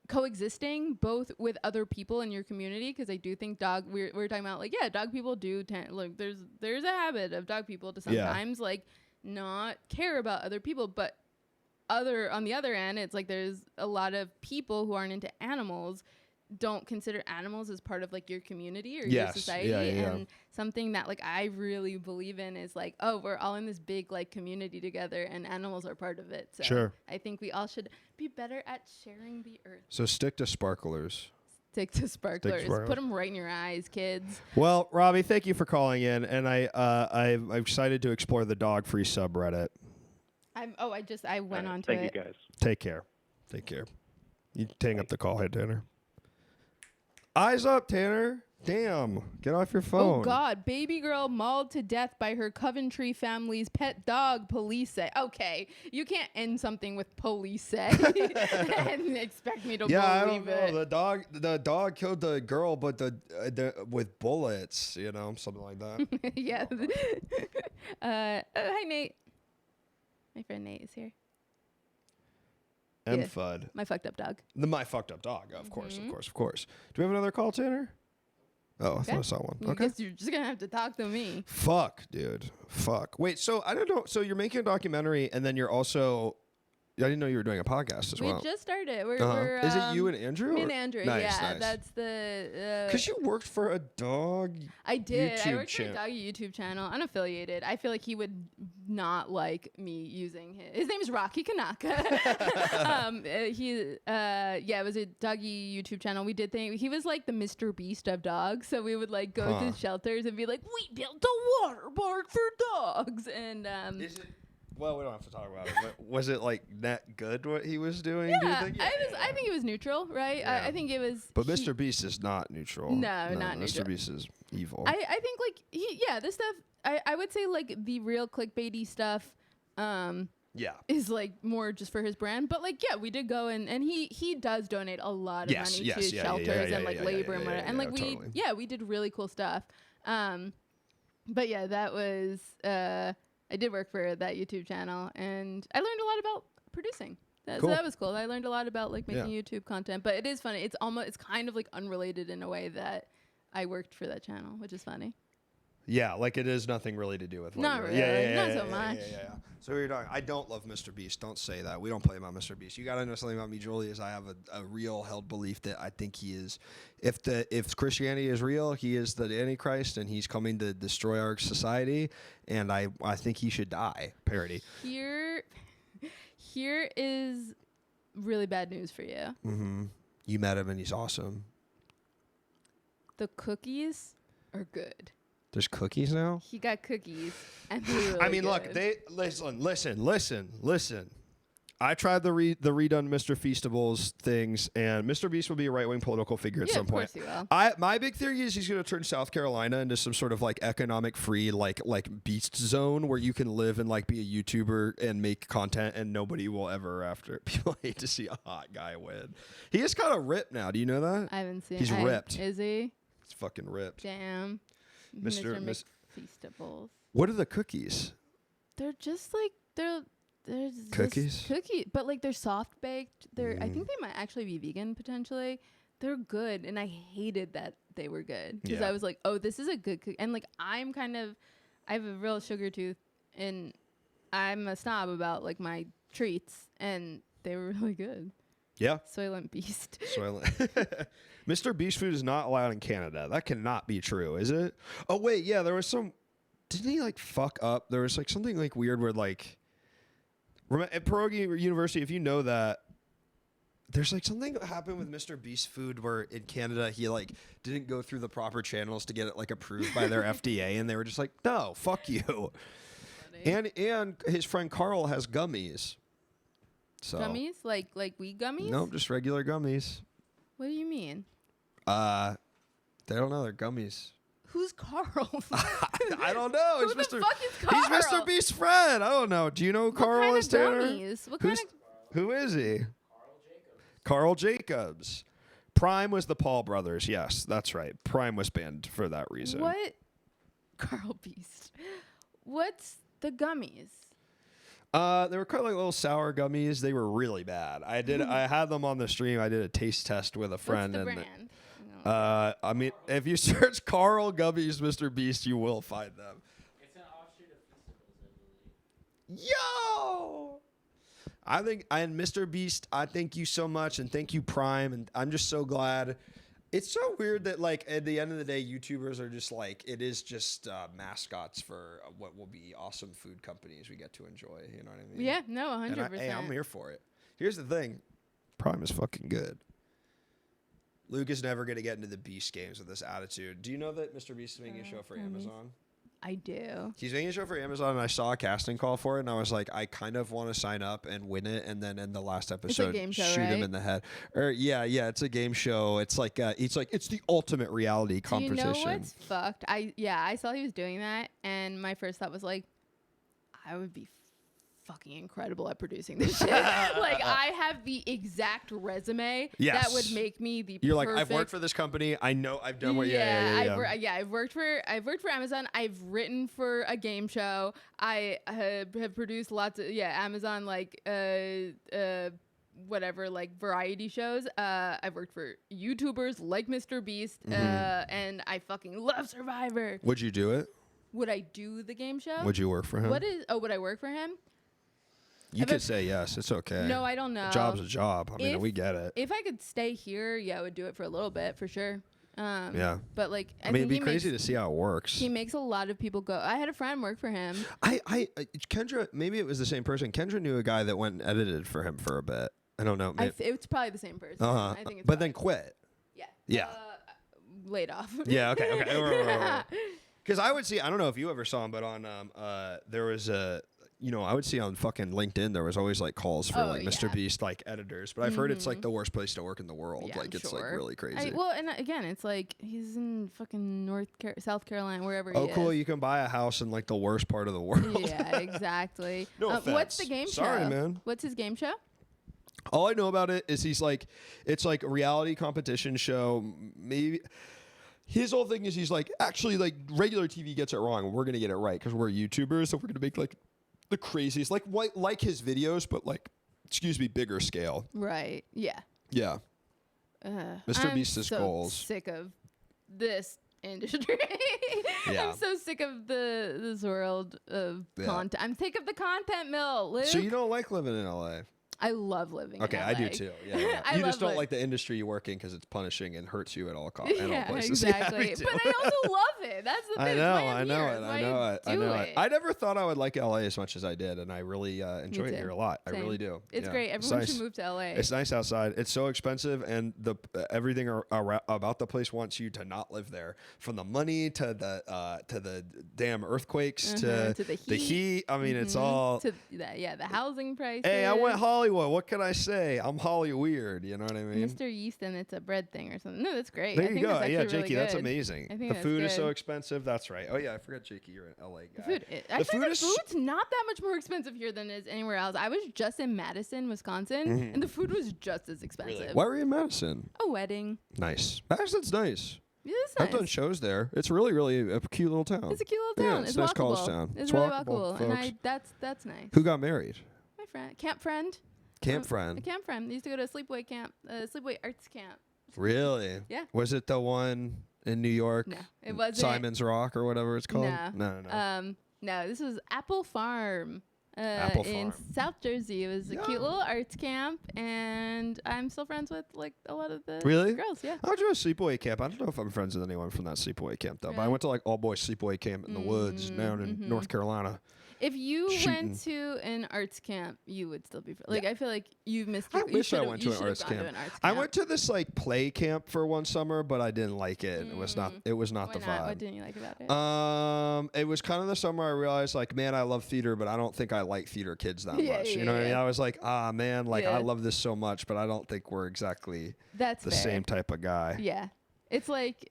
coexisting both with other people in your community, because I do think we're talking about, like, yeah, dog people do like there's a habit of dog people to sometimes like not care about other people, but on the other end, it's like there's a lot of people who aren't into animals, don't consider animals as part of like your community or your society. And something that like I really believe in is like, oh, we're all in this big like community together and animals are part of it. So Sure. I think we all should be better at sharing the earth. So stick to sparklers. Stick to sparklers. sparklers. Put them right in your eyes, kids. Well, Robbie, thank you for calling in, and I'm excited to explore the dog-free subreddit. I went on to Thank it. you guys. Take care. Take care. You hang up the call. Hey, Tanner. Eyes up, Tanner. Damn. Get off your phone. Oh, God. Baby girl mauled to death by her Coventry family's pet dog, police say. Okay. You can't end something with police say and expect me to believe I don't know. it. The dog killed the girl, but with bullets, something like that. Yeah. Hi, Nate. My friend Nate is here. M Yeah. Fudd. My fucked up dog. My fucked up dog. Of course. Do we have another call, Tanner? Oh, I thought I saw one. I Okay. guess you're just going to have to talk to me. Fuck, dude. Fuck. Wait, so I don't know. So you're making a documentary, and then you're also... I didn't know you were doing a podcast as well. We just started. We're Is it you and Andrew? Me or- and Andrew, Nice, yeah. nice. That's the... Because you worked for a dog. I did. I YouTube worked for a doggy YouTube channel, unaffiliated. I feel like he would not like me using his name is Rocky Kanaka. It was a doggy YouTube channel. We did things. He was like the Mr. Beast of dogs. So we would like go to shelters and be like, we built a water park for dogs. And Is it? Well, we don't have to talk about it. But was it like that good what he was doing? Do you yeah, think? I think it was neutral, right? Yeah. I think it was. But Mr. Beast is not neutral. No, not Mr. neutral. Beast is evil. I think like this stuff. I would say like the real clickbaity stuff. yeah. Is like more just for his brand, but like we did go and he does donate a lot of money to shelters and like labor and whatever, and like we did really cool stuff. But yeah, that was I did work for that YouTube channel, and I learned a lot about producing. So that was cool. I learned a lot about like making YouTube content, but it is funny. It's kind of like unrelated in a way that I worked for that channel, which is funny. Yeah, like it is nothing really to do with. Not really. Not so much. Yeah. So you're talking. I don't love Mr. Beast. Don't say that. We don't play about Mr. Beast. You gotta know something about me, Jolie. Is I have a real held belief that I think he is. If Christianity is real, he is the Antichrist, and he's coming to destroy our society. And I think he should die. Parody. Here is really bad news for you. Mm-hmm. You met him, and he's awesome. The cookies are good. There's cookies now? He got cookies, and they're really I mean, good. look, listen. I tried the redone Mr. Feastables things, and Mr. Beast will be a right-wing political figure at Yeah, some of point. course he will. My big theory is he's going to turn South Carolina into some sort of like economic free like beast zone where you can live and like be a YouTuber and make content, and nobody will ever after. People hate to see a hot guy win. He is kind of ripped now. Do you know that? I haven't seen. He's ripped. Is he? He's fucking ripped. Damn. Mr. Feastables. What are the cookies? They're just like they're just Cookies? but like they're soft baked. I think they might actually be vegan potentially. They're good, and I hated that they were good because Yeah. I was like, oh, this is a good cookie. And like I have a real sugar tooth, and I'm a snob about like my treats, and they were really good. Yeah. Soylent Beast. Mr. Beast food is not allowed in Canada. That cannot be true, is it? Oh wait, yeah, there was some. Didn't he like fuck up? There was like something like weird where like. At Pierogi University, if you know that, there's like something that happened with Mr. Beast food where in Canada he like didn't go through the proper channels to get it like approved by their FDA, and they were just like, no, fuck you. And his friend Carl has gummies. So Gummies? Like weed gummies? Nope, just regular gummies. What do you mean? They don't know, they're gummies. Who's Carl? I don't know. Who He's the Mr. fuck is Carl? He's Mr. Beast's friend. I don't know. Do you know who What Carl kind is, of Tanner? gummies? What kind of Who is he? Carl Jacobs. Prime was the Paul brothers. Yes, that's right. Prime was banned for that reason. What? Carl Beast. What's the gummies? They were kind of like little sour gummies. They were really bad. I had them on the stream. I did a taste test with a friend. What's the and brand? I mean, if you search Carl Gummies Mr. Beast, you will find them. It's an offshoot of Feastables, I believe. Yo! I think, and Mr. Beast, I thank you so much, and thank you, Prime, and I'm just so glad. It's so weird that, like, at the end of the day, YouTubers are just like, it is just mascots for what will be awesome food companies we get to enjoy. You know what I mean? Yeah, no, 100%. Hey, I'm here for it. Here's the thing. Prime is fucking good. Luke is never going to get into the Beast games with this attitude. Do you know that Mr. Beast is making a show for Amazon? I do. He's making a show for Amazon, and I saw a casting call for it, and I was like, I kind of want to sign up and win it, and then in the last episode, game show, shoot him right? in the head. Or yeah, it's a game show. It's like it's the ultimate reality competition. Do you know what's fucked? I saw he was doing that, and my first thought was like, I would be fucking incredible at producing this shit. Like I have the exact resume that would make me the You're perfect. like, I've worked for this company. I know I've done what. I've worked for Amazon. I've written for a game show. I have produced lots of Amazon like whatever like variety shows. I've worked for YouTubers like Mr. Beast, and I fucking love Survivor. Would you do it? Would I do the game show? Would you work for him? Would I work for him? You could say yes. It's okay. No, I don't know. A job's a job. I mean, we get it. If I could stay here, I would do it for a little bit for sure. Yeah. But like, I mean, it'd be crazy to see how it works. He makes a lot of people go. I had a friend work for him. Kendra, maybe it was the same person. Kendra knew a guy that went and edited for him for a bit. I don't know. It's probably the same person. Uh-huh. I think it's but then quit. Yeah. Yeah. Laid off. Yeah. Okay. Because I would see. I don't know if you ever saw him, but on there was a. I would see on fucking LinkedIn there was always like calls for Mr. Beast like editors, but I've heard it's like the worst place to work in the world. Yeah, like I'm it's sure. like really crazy. And again, it's like he's in fucking South Carolina, wherever he is. Oh, cool! You can buy a house in like the worst part of the world. Yeah, exactly. No offense. What's the game show? Sorry, man. What's his game show? All I know about it is it's like a reality competition show. Maybe his whole thing is he's like, actually, like regular TV gets it wrong. We're gonna get it right because we're YouTubers, so we're gonna make like the craziest, like his videos, but like, bigger scale. Right. Yeah. Yeah. Mr. I'm Beast's so goals. Sick of this industry. Yeah. I'm so sick of this world of content. I'm sick of the content mill, Luke. So you don't like living in LA? I love living Okay, in LA. I do too. Yeah. I You just love don't it. like the industry you work in because it's punishing and hurts you at all costs. Yeah, all places. exactly. Yeah, me too. But I also love it. That's the thing. I It's know, why I'm I know here. it, It's I why know it, I do know it. I never thought I would like LA as much as I did, and I really enjoy it too. here a lot. Same. I really do. It's Yeah. great. Everyone nice. should move to LA. It's nice outside. It's so expensive, and the everything about the place wants you to not live there. From the money to the damn earthquakes to the heat. I mean, it's all. to the housing prices. Hey, I went Hollywood. What can I say? I'm Holly weird. You know what I mean? Mr. Yeast, and it's a bread thing or something. No, that's great. There I you think go. That's Yeah, actually Jakey, really that's good. amazing. I think The that's food is so good. expensive. That's right. Oh yeah, I forgot, Jakey. You're an LA guy. Food. Actually, the food's not that much more expensive here than it is anywhere else. I was just in Madison, Wisconsin, and the food was just as expensive. Really? Why were you in Madison? A wedding. Nice. Madison's nice. Yeah, it's I've done nice. shows there. It's really a cute little town. It's a cute little town. Yeah, it's a nice walkable. college town. It's It's really walkable, walkable, and folks. that's nice. Who got married? My friend, camp friend. Camp A friend. camp friend. They used to go to a sleepaway camp, sleepaway arts camp. Really? Yeah. Was it the one in New York? No, it wasn't. Simon's Rock or whatever it's called? No. No. No, this was Apple Farm. Apple in Farm. South Jersey. It was a Yeah. cute little arts camp, and I'm still friends with like a lot of the Really? girls. Yeah. I went to a sleepaway camp. I don't know if I'm friends with anyone from that sleepaway camp though. But I Really? went to like all boys sleepaway camp in the woods down in North Carolina. If you Shooting. went to an arts camp, you would still be like. I feel like you've missed. I you wish I should've- went you to an should've arts gone to camp. an arts I camp. went to this like play camp for one summer, but I didn't like it. It was not. It was not Why the not? vibe. What didn't you like about it? It was kind of the summer I realized, like, man, I love theater, but I don't think I like theater kids that Yeah, much. yeah, You know what I mean? yeah. I was like, man, like, I Yeah. love this so much, but I don't think we're exactly That's the fair. same type of guy. Yeah, it's like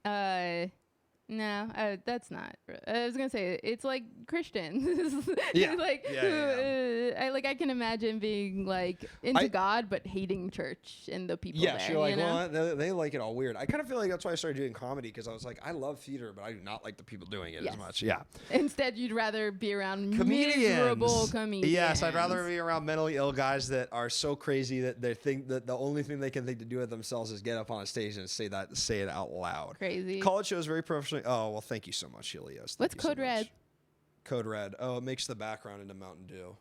no, that's not. I was gonna say it's like Christians. Yeah. like Yeah. I can imagine being like into God but hating church and the people Yes, there. you're like, you know? well, they like it all weird. I kind of feel like that's why I started doing comedy because I was like, I love theater, but I do not like the people doing it Yes. as much. Yeah. Instead, you'd rather be around Comedians. miserable comedians. Yes, I'd rather be around mentally ill guys that are so crazy that they think that the only thing they can think to do with themselves is get up on a stage and say it out loud. Crazy. College shows very professionally. Oh, well, thank you so much, Helios. What's Code Red? Code Red. Oh, it makes the background into Mountain Dew.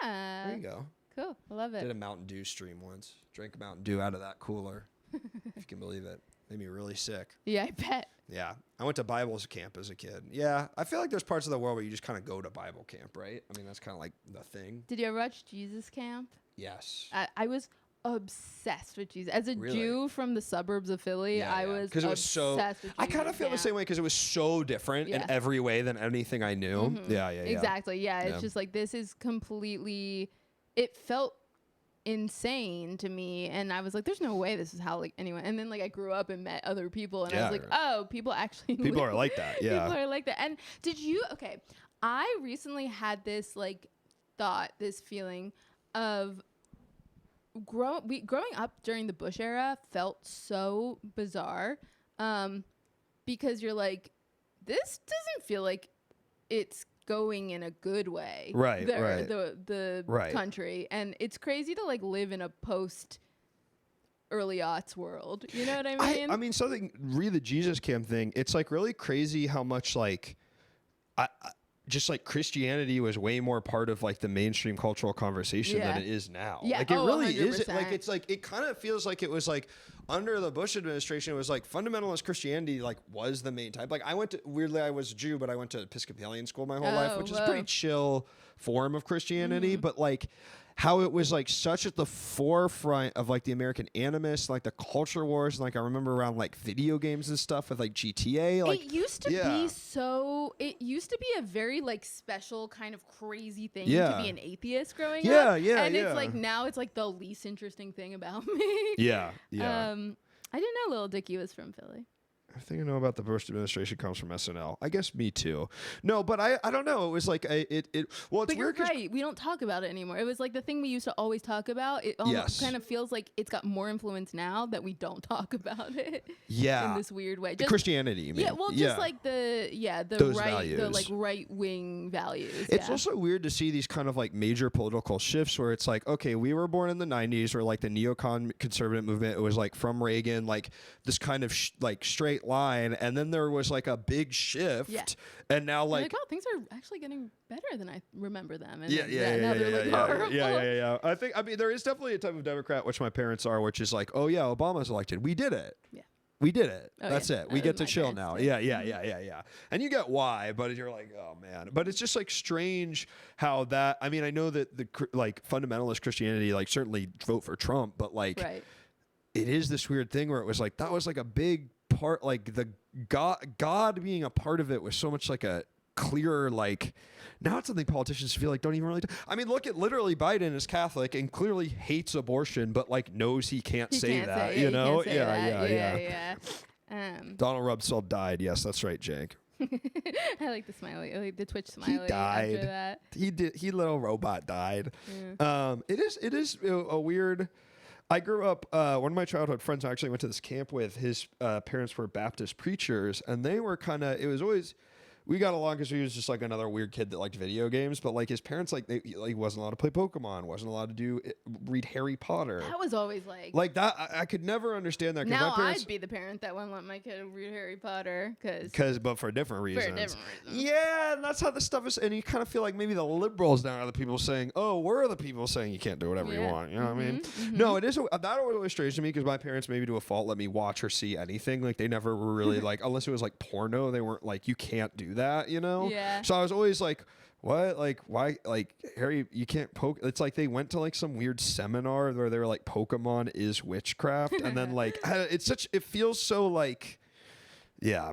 Ah, There you go. cool. I love Did it. a Mountain Dew stream once. Drank Mountain Dew out of that cooler. If you can believe it. Made me really sick. Yeah, I bet. Yeah. I went to Bible camp as a kid. Yeah. I feel like there's parts of the world where you just kind of go to Bible camp, right? I mean, that's kind of like the thing. Did you ever watch Jesus Camp? Yes. I was obsessed with Jesus. As a Really? Jew from the suburbs of Philly, I was because it was so. obsessed with I kind of Jesus feel the Camp. same way because it was so different in Yeah. every way than anything I knew. Yeah. Exactly. Yeah. It's Yeah. just like this is completely. It felt insane to me, and I was like, "There's no way this is how like anyone." And then like I grew up and met other people, and I Yeah, was like, right. "Oh, people actually. People live- are like that. Yeah. People are like that." And did you? Okay, I recently had this like thought, this feeling of. Growing up during the Bush era felt so bizarre, because you're like, this doesn't feel like it's going in a good way. Right, the, right. The Right. country, and it's crazy to like live in a post early aughts world. You know what I mean? I mean, read the Jesus Camp thing. It's like really crazy how much like, just like Christianity was way more part of like the mainstream cultural conversation than Yeah. it is now. Yeah, Like it oh, really is. 100%. Like it's like it kind of feels like it was like under the Bush administration, it was like fundamentalist Christianity like was the main type. Like I went to weirdly I was a Jew, but I went to Episcopalian school my whole life, Oh, which is a whoa. pretty chill form of Christianity. But like how it was like such at the forefront of like the American animus, like the culture wars, and like I remember around like video games and stuff with like GTA. Like it used to yeah. be so. It used to be a very like special kind of crazy thing Yeah. to be an atheist growing Yeah, up. yeah, And yeah. it's like now it's like the least interesting thing about me. yeah. I didn't know Lil Dicky was from Philly. I think I know about the Bush administration comes from SNL. I guess me too. No, but I don't know. It was like well, it's But you're weird 'cause- right. We don't talk about it anymore. It was like the thing we used to always talk about. It almost Yes. kind of feels like it's got more influence now that we don't talk about it. Yeah. In this weird way. Christianity, you mean? Yeah, well, just like the Those right, the values. like right wing values. It's yeah. also weird to see these kind of like major political shifts where it's like, okay, we were born in the 90s where like the neocon conservative movement, it was like from Reagan, like this kind of like straight line. And then there was like a big shift. Yeah. And now You're like, like, oh, things are actually getting better than I remember them. And yeah, now they're like horrible. yeah. I mean, there is definitely a type of Democrat, which my parents are, which is like, oh yeah, Obama's elected. We did it. Yeah. We did it. Oh, That's yeah. it. We That get was to my chill parents, now. too. Yeah. And you get why, but you're like, oh man. But it's just like strange how that. I mean, I know that the like fundamentalist Christianity, like certainly vote for Trump, but like Right. it is this weird thing where it was like that was like a big part, like the God being a part of it was so much like a clearer, like, now it's something politicians feel like don't even really. I mean, look at literally Biden is Catholic and clearly hates abortion, but like knows he can't say that. You know? Yeah. Donald Rumsfeld died. Yes, that's right, Jake. I like the smiley. I like the Twitch smiley. He died. After that. He did. He little robot died. Yeah. It is a weird. I grew up. One of my childhood friends I actually went to this camp with. His parents were Baptist preachers, and they were kind of. It was always. We got along because he was just like another weird kid that liked video games. But like his parents, like he wasn't allowed to play Pokemon, wasn't allowed to read Harry Potter. That was always like that. I could never understand that. Now my parents, I'd be the parent that wouldn't let my kid read Harry Potter but for different reasons. reasons. Yeah, and that's how the stuff is. And you kind of feel like maybe the liberals now are the people saying, "Oh, we're the people saying you can't do whatever you want." You know what I mean? No, it is. That was always strange to me because my parents, maybe to a fault, let me watch or see anything. Like they never were really like, unless it was like porno, they weren't like, you can't do that. You know? Yeah. So I was always like, what? Like, why? Like, Harry, you can't poke. It's like they went to like some weird seminar where they were like, Pokemon is witchcraft. And then like, it feels so like, yeah.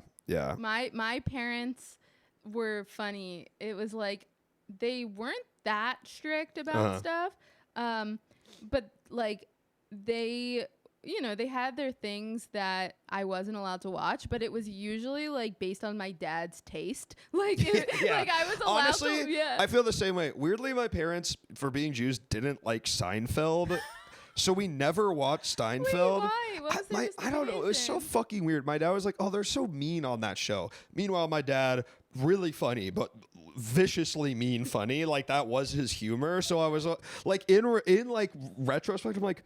My parents were funny. It was like, they weren't that strict about stuff. But like they had their things that I wasn't allowed to watch, but it was usually like based on my dad's taste. Like, like I was allowed Honestly, to. Yeah. I feel the same way. Weirdly, my parents, for being Jews, didn't like Seinfeld. So we never watched Seinfeld. Wait, why? What was I don't know. It was so fucking weird. My dad was like, "Oh, they're so mean on that show." Meanwhile, my dad, really funny, but viciously mean funny. Like that was his humor. So I was like, in like retrospect, I'm like.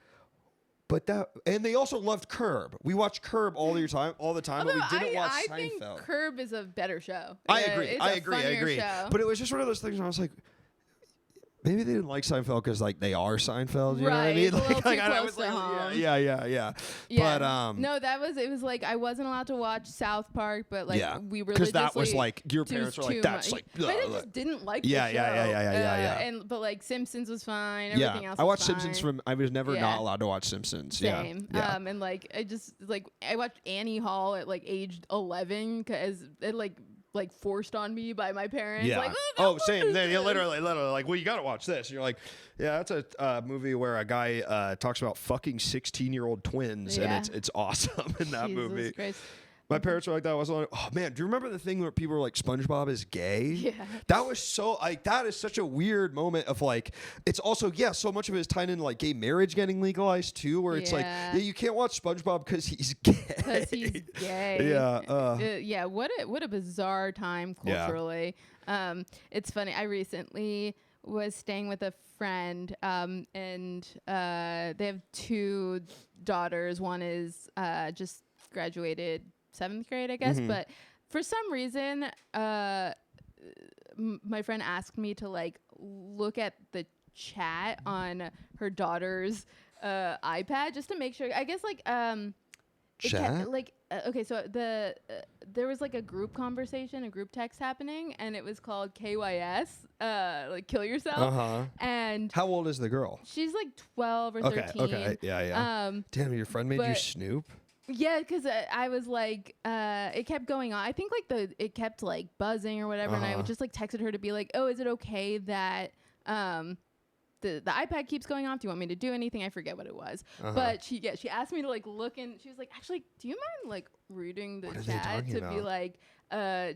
But and they also loved Curb. We watched Curb all the time, but we didn't watch Seinfeld. I think Curb is a better show. I agree. It's I a agree. funnier show. But it was just one of those things where I was like, maybe they didn't like Seinfeld because like they are Seinfeld. You know what I mean? It's a little too I close was to like, home. yeah. But no, it was like I wasn't allowed to watch South Park, but like we were because that was like your parents were like that's like. But I just didn't like yeah, the show. Yeah. But like Simpsons was fine. Everything else. I watched was Simpsons fine. I was never not allowed to watch Simpsons. Same. Yeah. And like I just like I watched Annie Hall at like age 11 because it like forced on me by my parents. Yeah. Like, Same. They literally like, well, you got to watch this. And you're like, yeah, that's a movie where a guy talks about fucking 16-year-old twins, and it's awesome in that Jesus movie. Christ. My parents were like that. I was like, oh man, do you remember the thing where people were like, SpongeBob is gay? Yeah. That was so like that is such a weird moment of like. It's also so much of it is tied into like gay marriage getting legalized too, where it's like you can't watch SpongeBob because he's gay. Because he's gay. Yeah. What a bizarre time culturally. Yeah. It's funny. I recently was staying with a friend, and they have two daughters. One is just graduated 7th grade, I guess. But for some reason, my friend asked me to like look at the chat on her daughter's iPad just to make sure. I guess like chat. Okay, so there was like a group conversation, a group text happening, and it was called KYS, like kill yourself. And how old is the girl? she's like 12 or 13. Okay. Yeah. Damn, your friend made you but- snoop. Yeah, because I was like, it kept going on. I think like it kept like buzzing or whatever, and I would just like texted her to be like, oh, is it okay that the iPad keeps going off? Do you want me to do anything? I forget what it was, but she asked me to like look, and she was like, actually, do you mind like reading the chat to be like,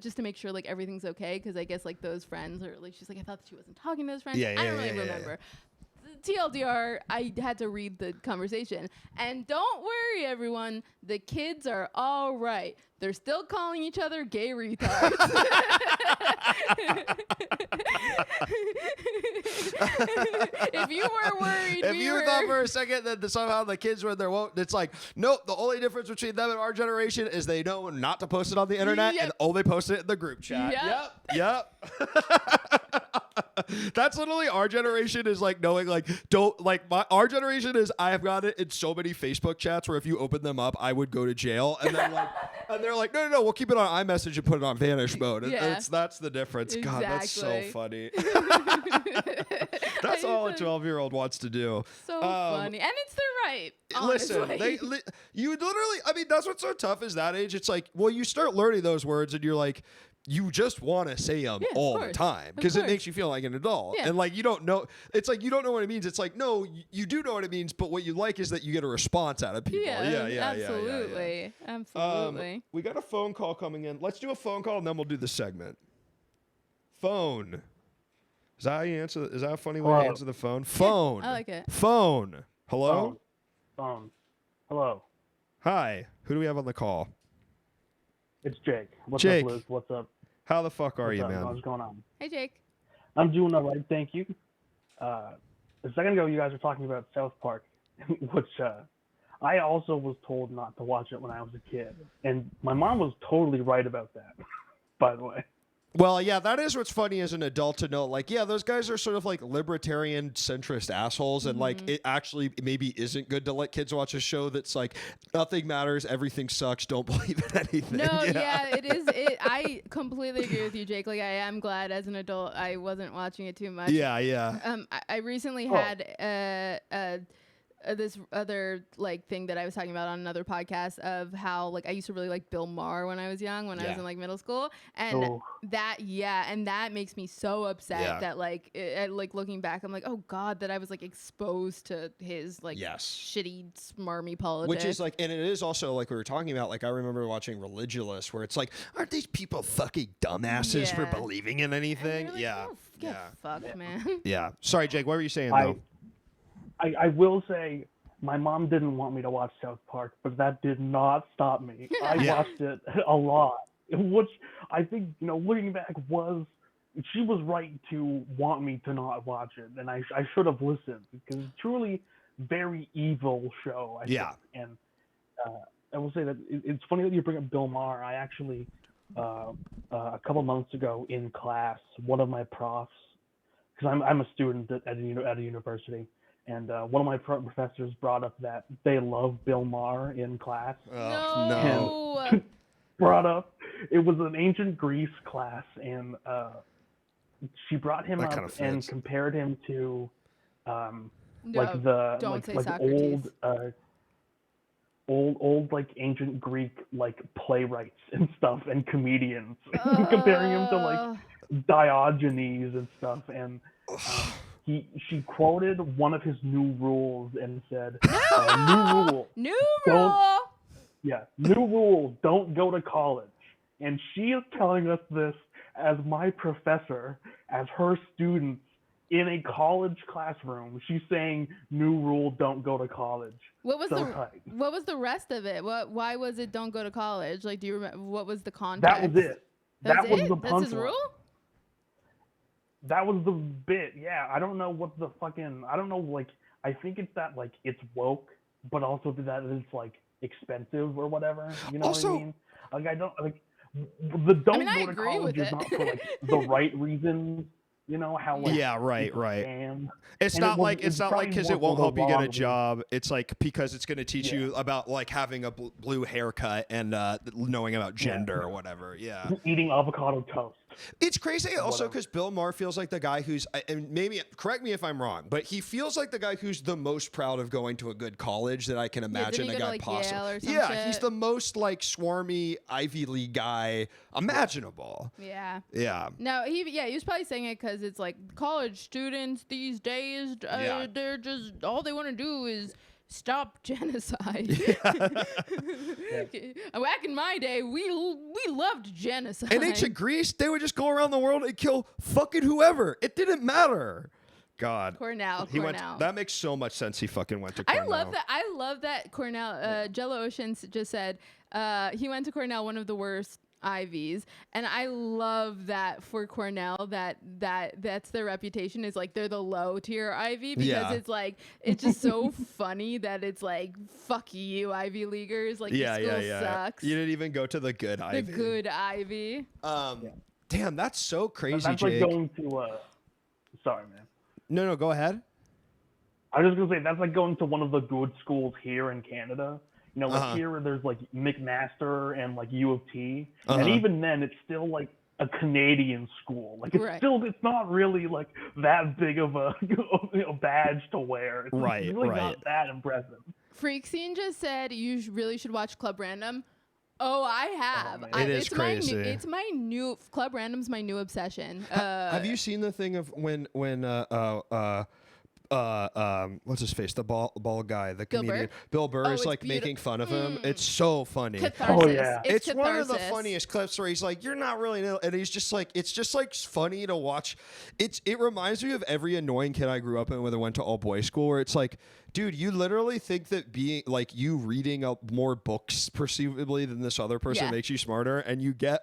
just to make sure like everything's okay? Because I guess like those friends are like, she's like, I thought that she wasn't talking to those friends. I don't really remember. TLDR, I had to read the conversation. And don't worry, everyone. The kids are all right. They're still calling each other gay retards. If you were worried, if you thought for a second that somehow the kids were there, it's like, nope. The only difference between them and our generation is they know not to post it on the internet and only post it in the group chat. Yep. That's literally our generation is like knowing like don't like our generation is I have got it in so many Facebook chats where if you open them up I would go to jail and then like and they're like no we'll keep it on iMessage and put it on vanish mode. That's the difference. Exactly. God, that's so funny. That's all a 12-year-old wants to do. So funny, and it's their right. Honestly. Listen, you literally. I mean, that's what's so tough is that age. It's like, well, you start learning those words, and you're like, you just want to say them Yeah, of all the course. time Of because it course. makes you feel like an adult. Yeah. And like you don't know, it's like you don't know what it means. It's like no, you do know what it means, but what you like is that you get a response out of people. Yeah. Absolutely. Absolutely. We got a phone call coming in. Let's do a phone call and then we'll do the segment. Phone. Is that how you answer? Is that a funny way to Hello. answer the phone? Phone. I like it. Phone. Hello. Phone. Hello. Hi. Who do we have on the call? It's Jake. What's Jake. up, Liz? What's up? How the fuck are What's you, up? man? What's going on? Hey, Jake. I'm doing all right, thank you. A second ago, you guys were talking about South Park, which I also was told not to watch it when I was a kid, and my mom was totally right about that. By the way. Well, yeah, that is what's funny as an adult to know. Like, yeah, those guys are sort of like libertarian centrist assholes, and like it actually maybe isn't good to let kids watch a show that's like nothing matters, everything sucks, don't believe in anything. No, yeah, it is. I completely agree with you, Jake. Like, I am glad as an adult I wasn't watching it too much. Yeah. I recently had this other like thing that I was talking about on another podcast of how like I used to really like Bill Maher when I was young, when I was in like middle school, and that makes me so upset that like like looking back, I'm like, oh god, that I was like exposed to his like shitty smarmy politics. Which is like, and it is also like we were talking about. Like I remember watching Religulous, where it's like, aren't these people fucking dumbasses for believing in anything? Like, oh, get fucked, man. Yeah. Sorry, Jake. What were you saying though? I will say my mom didn't want me to watch South Park, but that did not stop me. I watched it a lot, which I think, you know, looking back she was right to want me to not watch it, and I should have listened because it's truly very evil show. I think. And I will say that it's funny that you bring up Bill Maher. I actually a couple months ago in class, one of my profs, because I'm a student at a university. And one of my professors brought up that they love Bill Maher in class. No. And brought up, it was an ancient Greece class, and she brought him up and compared him to old like ancient Greek like playwrights and stuff and comedians, comparing him to like Diogenes and stuff. And she quoted one of his new rules and said, new rule, don't go to college. And she is telling us this as my professor, as her students in a college classroom. She's saying, new rule, don't go to college. What was the rest of it? Why was it don't go to college? Like, do you remember what was the context? That was it. That was the punchline. That's his rule? That was the bit, yeah. I don't know what the fucking, I don't know, like, I think it's that, like, it's woke, but also that it's, like, expensive or whatever. You know what I mean? Like, I don't, like, the don't go to college is not for, like, the right reasons. You know how like right. And it's not like because it won't help you get a job. It's like because it's going to teach you about like having a blue haircut and knowing about gender or whatever. Yeah, eating avocado toast. It's crazy also because Bill Maher feels like the guy who's, and maybe correct me if I'm wrong, but he feels like the guy who's the most proud of going to a good college that I can imagine a guy possible. Yeah, he's the most like swarmy Ivy League guy imaginable. Yeah. Yeah. No, he was probably saying it because it's like college students these days, they're just, all they want to do is stop genocide. Back in my day, we loved genocide. In ancient Greece, they would just go around the world and kill fucking whoever. It didn't matter. God. Cornell. That makes so much sense. He fucking went to Cornell. I love that Cornell. Jello Ocean just said he went to Cornell, one of the worst Ivies, and I love that for Cornell that's their reputation, is like they're the low tier Ivy, because it's like it's just so funny that it's like fuck you Ivy Leaguers, like your school sucks. You didn't even go to the good Ivy. The good Ivy. Damn, that's so crazy. That's Jake. Like going to sorry man. No, go ahead. I was just gonna say that's like going to one of the good schools here in Canada. You know, like here there's like McMaster and like U of T, and even then it's still like a Canadian school. Like it's not really like that big of a badge to wear. It's really not that impressive. Freak Scene just said you really should watch Club Random. Oh, I have. man. It is crazy. It's my new Club Random's my new obsession. Have you seen the thing of when what's his face, the bald guy, the Bill comedian Burr? Bill Burr Oh, is it's like making fun of him. Mm. It's so funny. Catharsis. Oh, yeah. It's catharsis. one of the funniest clips where he's like, "You're not really," and he's just like, it's just like funny to watch. It reminds me of every annoying kid I grew up in when I went to all boys school, where it's like, dude, you literally think that being like you reading more books perceivably than this other person Yeah. makes you smarter, and he gets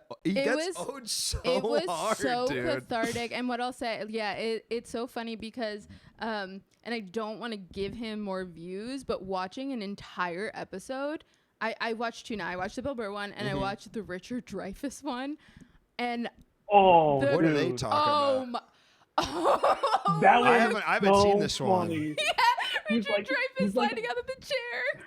owned so It was hard, so dude. cathartic. And what I'll say, yeah, it's so funny because, and I don't want to give him more views, but watching an entire episode, I watched two now. I watched the Bill Burr one and I watched the Richard Dreyfuss one, and Oh, The- What are they dude. talking oh about? my, That was I haven't seen so this one. funny. Richard like- Dreyfuss he's like- sliding out of the chair.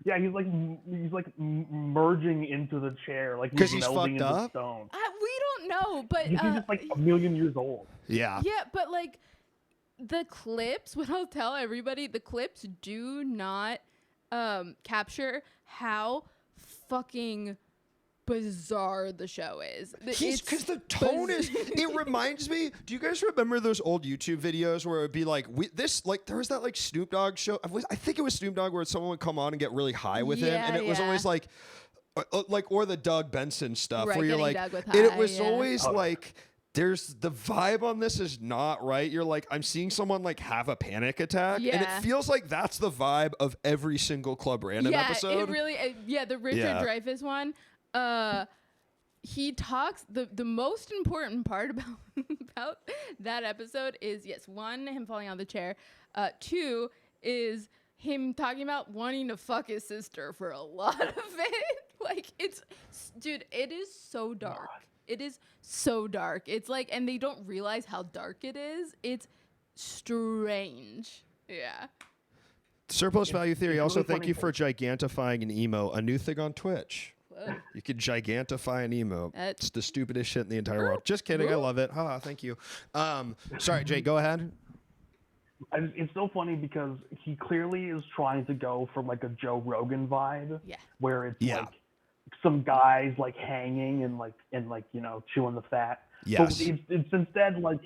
Yeah, he's like merging into the chair, like 'Cause he's he's melding fucked into up? stone. We don't know, but He's just like a million years old. Yeah. yeah, but like the clips, what I'll tell everybody, the clips do not capture how fucking bizarre the show is. He's because the tone is. It reminds me. Do you guys remember those old YouTube videos where it would be like there was that like Snoop Dogg show. I think it was Snoop Dogg where someone would come on and get really high with him, and it was Yeah. always like or the Doug Benson stuff Right, where you're getting like, Doug with and it high, was yeah. always like. There's the vibe on this is not right. You're like, I'm seeing someone like have a panic attack, and it Yeah. feels like that's the vibe of every single Club Random yeah, episode. it really, the Richard Yeah. Dreyfuss one. He talks the most important part about that episode is yes, one, him falling out of the chair. Two is him talking about wanting to fuck his sister for a lot of it. Like dude, it is so dark. It is so dark. It's like, and they don't realize how dark it is. It's strange. Yeah. Surplus value theory. it's Also, really thank funny you for gigantifying an emo, a new thing on Twitch. Whoa. You can gigantify an emo. That's- It's the stupidest shit in the entire world. Just kidding. I love it. Haha, thank you. Sorry, Jake, go ahead. It's so funny because he clearly is trying to go for like a Joe Rogan vibe, Yeah. where it's Yeah. like some guys like hanging and chewing the fat. Yes. But it's instead like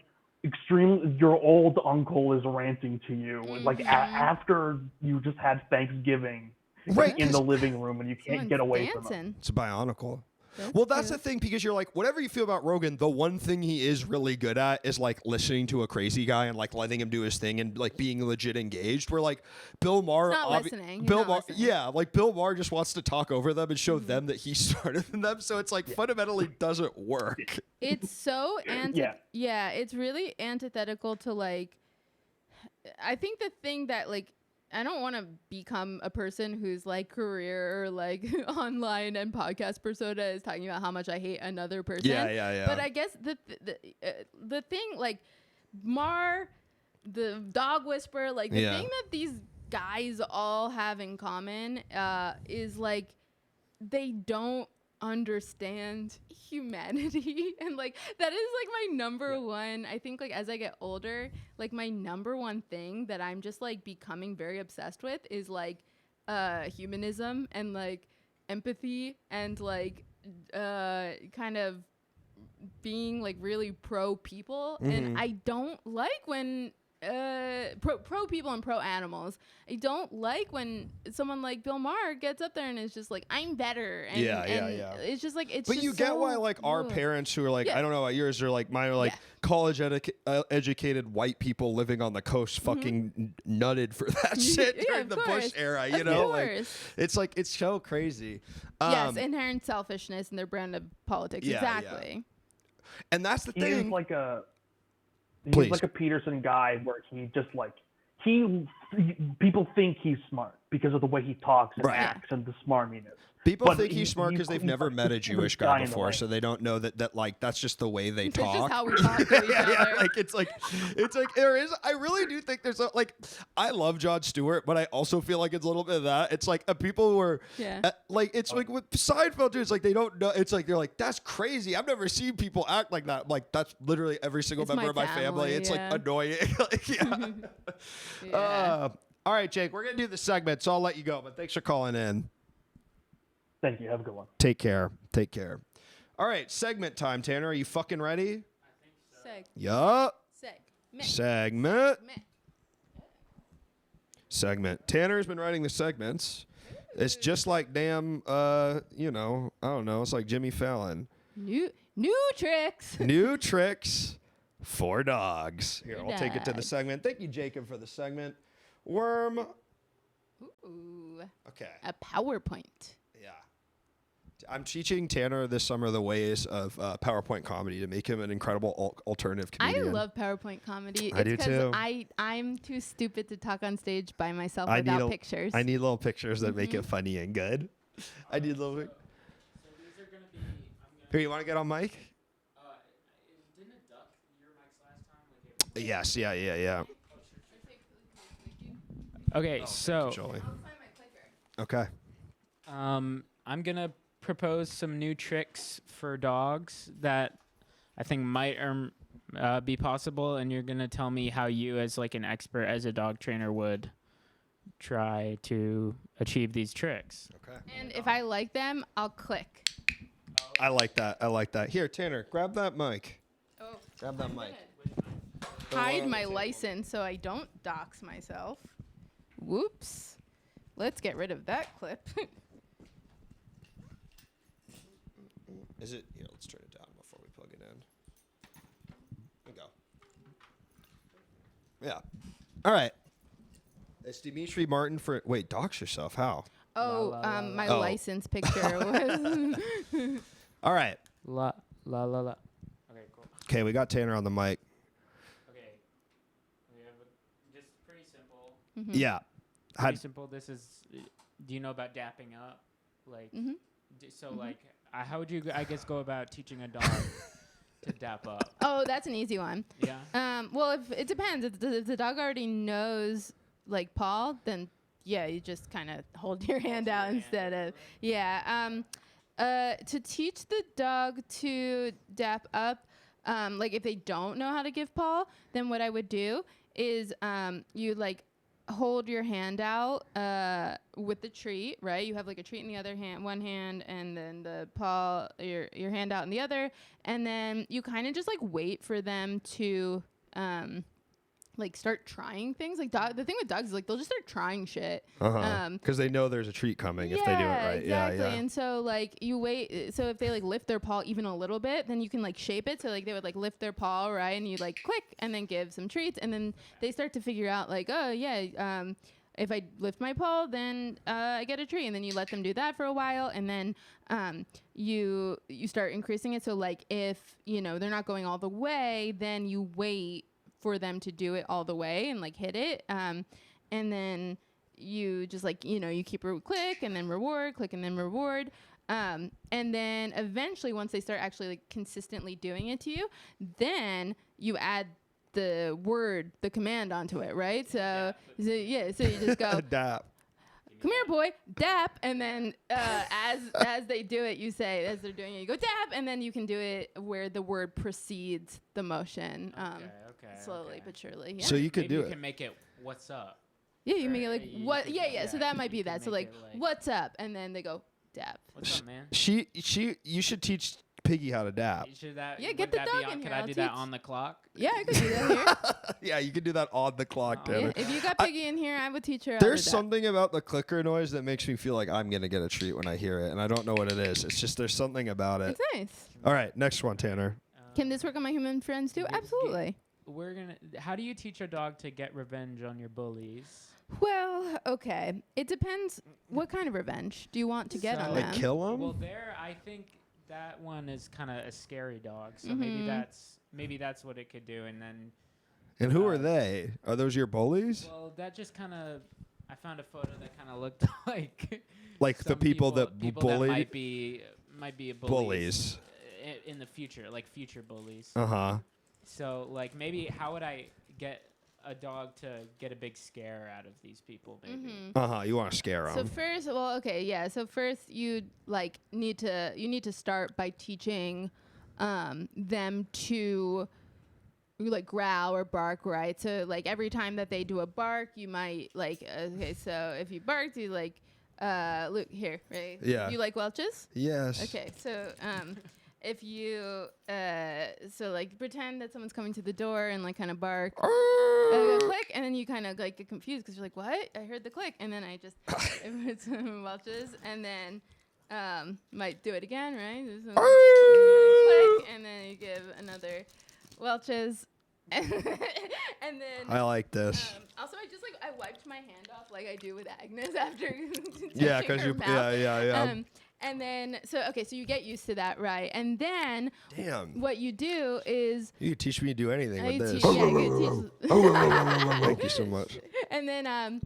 extreme. Your old uncle is ranting to you like after you just had Thanksgiving, Right, in 'cause- the living room and you can't Someone's get away from him. dancing. It's a bionicle. That's Well, that's cute. the thing, because you're like, whatever you feel about Rogan, the one thing he is really good at is like listening to a crazy guy and like letting him do his thing and like being legit engaged. Where like Bill Maher, He's not listening. He's Bill not Maher, listening. yeah, like Bill Maher just wants to talk over them and show them that he's smarter than them. So it's like fundamentally doesn't work. It's so Yeah. it's really antithetical to like I think the thing that like I don't want to become a person whose like career or like online and podcast persona is talking about how much I hate another person. Yeah. But I guess the thing like Mar, the dog whisperer, like the Yeah. thing that these guys all have in common is like they don't understand humanity and like that is like my number one. I think like as I get older, like my number one thing that I'm just like becoming very obsessed with is like humanism and like empathy and like kind of being like really pro people. And I don't like when pro people and pro animals. I don't like when someone like Bill Maher gets up there and is just like, I'm better. And, Yeah. It's just like, it's But just you get so- why like our ugh. parents who are like, Yeah. I don't know about yours, are like mine are like Yeah. college educated white people living on the coast fucking nutted for that shit Yeah, during of the course. Bush era, Of you know? Like course. it's like it's so crazy. Yes, inherent selfishness in their brand of politics. Yeah, yeah. Exactly. And that's the He thing. is like a Please. like a Peterson guy where he just like people think he's smart because of the way he talks and Right. acts and the smarminess. People But think he's smart because they've never met a Jewish guy in the before, way. so they don't know that like that's just the way they That's talk. just how we talk to each other. like it's like there is. I really do think there's like I love Jon Stewart, but I also feel like it's a little bit of that. It's like people who are Yeah. like it's like with Seinfeld too. It's like they don't know. It's like they're like that's crazy. I've never seen people act like that. Like that's literally every single It's member my of my family. family, It's yeah. like annoying. Like, yeah. Yeah. All right, Jake, we're gonna do the segment, so I'll let you go. But thanks for calling in. Thank you. Have a good one. Take care. Take care. All right, segment time, Tanner. Are you fucking ready? Seg. Yup. Seg. Segment. Meh. Segment. Tanner's been writing the segments. It's just like damn, you know, I don't know. It's like Jimmy Fallon. New tricks. New tricks for dogs. Here, For I'll take it to the dogs. segment. Thank you, Jacob, for the segment. Worm. Ooh, Okay. a PowerPoint. Yeah. I'm teaching Tanner this summer the ways of PowerPoint comedy to make him an incredible alternative comedian. I love PowerPoint comedy. I do It's too. I'm too stupid to talk on stage by myself I need without a- pictures. I need little pictures that make it funny and good. I need little. So these are gonna be. I'm gonna. Here, you want to get on mic? Didn't it duck your mics last time? Like it, Yes. Yeah. okay, so Jolie. Okay. I'm gonna propose some new tricks for dogs that I think might be possible, and you're gonna tell me how you, as like an expert, as a dog trainer, would try to achieve these tricks. Okay. And if I like them, I'll click. I like that. Here, Tanner, grab that mic. Oh, Grab that mic. hide my license so I don't dox myself. Whoops. Let's get rid of that clip. Is it? Here, let's turn it down before we plug it in. There we go. Yeah. All right. It's Dimitri Martin for. Wait, dox yourself. How? Oh, la, la, my Oh. license picture was. All right. La la la la. Okay, cool. Okay, we got Tanner on the mic. Okay, we have just pretty simple. Yeah. Pretty simple. This is. Do you know about dapping up? Like. Mhm. Like, how would you, I guess, go about teaching a dog to dap up? Oh, that's an easy one. Yeah. Well, if it depends. If the dog already knows like Paul, then yeah, you just kind of hold your hand out instead of to teach the dog to dap up. Like if they don't know how to give paw, then what I would do is you like hold your hand out with the treat, right? You have like a treat in the other hand, one hand, and then the paw, your hand out in the other, and then you kind of just like wait for them to like start trying things. Like the thing with dogs is like they'll just start trying shit. Because they know there's a treat coming if they do it right. Exactly. Yeah. And so like you wait. So if they like lift their paw even a little bit, then you can like shape it. So like they would like lift their paw, right? And you like click and then give some treats. And then they start to figure out like, oh yeah, if I lift my paw, then I get a treat. And then you let them do that for a while. And then you start increasing it. So like if, you know, they're not going all the way, then you wait for them to do it all the way and like hit it. And then you just like, you know, you keep click and then reward, click and then reward. And then eventually once they start actually like consistently doing it to you, then you add the word, the command onto it, right? So you just go, Dap. come here, boy, dap. And then as they do it, you say, as they're doing it, you go dap. And then you can do it where the word precedes the motion. Slowly but surely. Yeah. So you could Maybe do you it. can make it what's up. Yeah, you make it like you what? could- Yeah. So that might be you that. can So make like, it like- what's up? And then they go dap. What's up, man? You should teach Piggy how to dap. Should that, Yeah, would get the that dog be on, in Could here, I I'll do that teach. on the clock? Yeah, I could do that here. Yeah, you could do that on the clock, Oh, Tanner. Yeah, if you got Piggy in here, I would teach her. There's how to dap. something about the clicker noise that makes me feel like I'm gonna get a treat when I hear it, and I don't know what it is. It's just there's something about it. It's nice. All right, next one, Tanner. Can this work on my human friends too? G- g- Absolutely. How do you teach a dog to get revenge on your bullies? Well, okay. It depends. What kind of revenge do you want to get on So- them? Like kill Well, him? there, I think that one is kind of a scary dog. So Mhm. maybe that's what it could do. And then, And who are they? Are those your bullies? well, that just kind of, I found a photo that kind of looked like Like the some people that people bullied that might be a bullies. in the future, like future bullies. Uh huh. So like maybe how would I get a dog to get a big scare out of these people? Maybe. Mhm. Uh huh. You want to scare So them? first, well, okay, yeah. So first, you like need to start by teaching them to like growl or bark, right? So like every time that they do a bark, you might like okay. So if you barked, you like Luke, here, right? Yeah. You like Welch's? Yes. Okay, so if you so like pretend that someone's coming to the door and like kind of bark, click, and then you kind of like get confused because you're like, what? I heard the click, and then I just put some Welch's, and then might do it again, right? Click, and then you give another Welch's. And then I like this. also I wiped my hand off like I do with Agnes after Yeah, because you. Yeah. And then so you get used to that, right? And then Damn. what you do is You could teach me to do anything with this. yeah, you could teach. Thank you so much. And then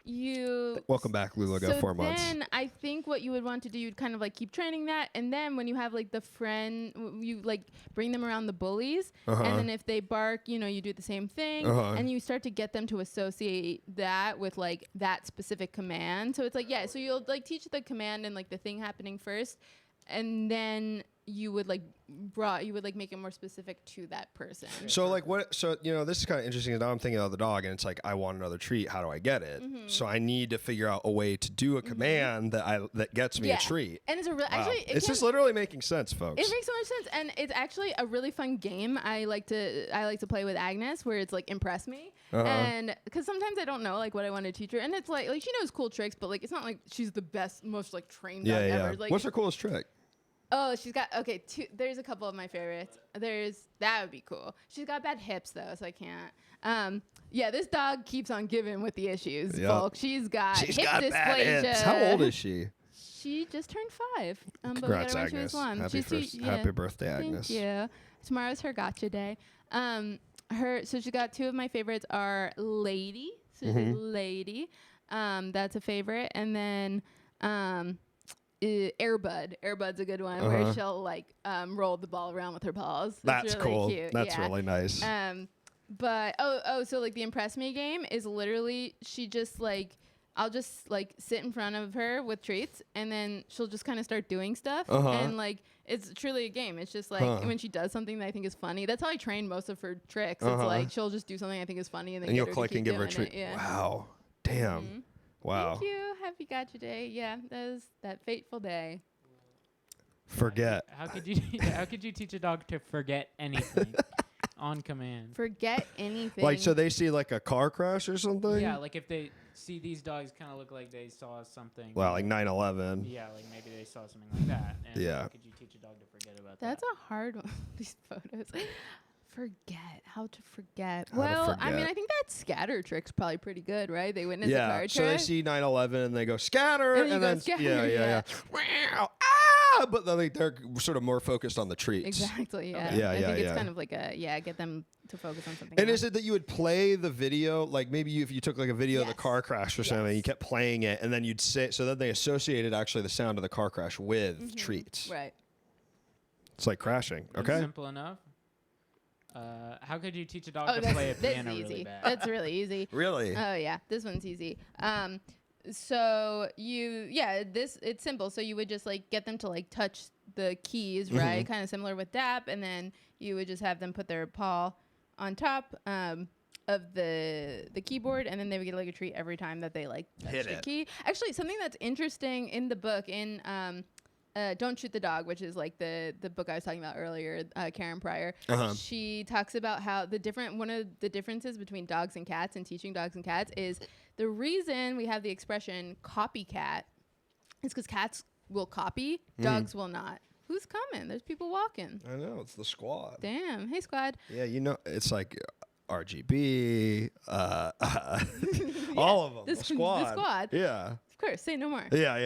you Welcome back, Lula. Go 4 months. Then I think what you would want to do, you'd kind of like keep training that, and then when you have like the friend, you like bring them around the bullies, and then if they bark, you do the same thing, and you start to get them to associate that with like that specific command. So it's like so you'll like teach the command and like the thing happening first, and then you would like make it more specific to that person. So like what? So this is kind of interesting. Now I'm thinking of the dog, and it's like I want another treat. How do I get it? So I need to figure out a way to do a command that gets me a treat. And it's Actually, it's just literally making sense, folks. It makes so much sense, and it's actually a really fun game. I like to play with Agnes, where it's like impress me, and because sometimes I don't know like what I want to teach her, and it's like she knows cool tricks, but like it's not like she's the best, most like trained dog ever. Like, what's her coolest trick? Oh, she's got there's a couple of my favorites. That would be cool. She's got bad hips though, so I can't. This dog keeps on giving with the issues, folks. She's got hip bad dysplasia. hips. How old is she? She just turned 5. Congrats, Agnes. Happy birthday, Agnes. Thank you. Tomorrow's her gotcha day. So she got 2 of my favorites are Lady. So she's Lady. That's a favorite, and then Airbud. Airbud's a good one where she'll like roll the ball around with her paws. That's really cool. Cute. That's really nice. But so like the Impress Me game is literally she just like I'll just like sit in front of her with treats, and then she'll just kind of start doing stuff, and like it's truly a game. It's just like when she does something that I think is funny. That's how I train most of her tricks. It's like she'll just do something I think is funny, and then you'll click and give her a treat. Yeah. Wow. Damn. Wow. Thank you. Happy Gotcha Day. Yeah, that was that fateful day. Forget. How could you teach a dog to forget anything on command? Forget anything. Like, so they see like a car crash or something? Yeah, like if they see these dogs kind of look like they saw something. Well, like 9/11. Yeah, like maybe they saw something like that. And how could you teach a dog to forget about that? That's a hard one. These photos. How to forget. I mean, I think that scatter trick's probably pretty good, right? They witness a car crash. So they see 9/11 and they go scatter, and then scatter, yeah. Wow, but then they're sort of more focused on the treats. Exactly. Yeah. Okay. I think it's kind of like get them to focus on something. And else. is it that you would play the video, like maybe if you took like a video of the car crash or something, you kept playing it, and then you'd say, so then they associated actually the sound of the car crash with treats. Right. It's like crashing. That's Okay. simple enough. How could you teach a dog to play a piano really bad? That's really easy. Really? Oh yeah, this one's easy. So it's simple. So you would just like get them to like touch the keys, right? Kind of similar with DAP, and then you would just have them put their paw on top of the keyboard, and then they would get like a treat every time that they like touch the key. Actually, something that's interesting in the book in Don't Shoot the Dog, which is like the book I was talking about earlier, Karen Pryor. She talks about how one of the differences between dogs and cats and teaching dogs and cats is the reason we have the expression copycat is because cats will copy, dogs will not. Who's coming? There's people walking. I know, it's the squad. Damn. Hey, squad. Yeah, it's like RGB, all of them. The squad. The squad. Yeah. Of course. Say no more. Yeah.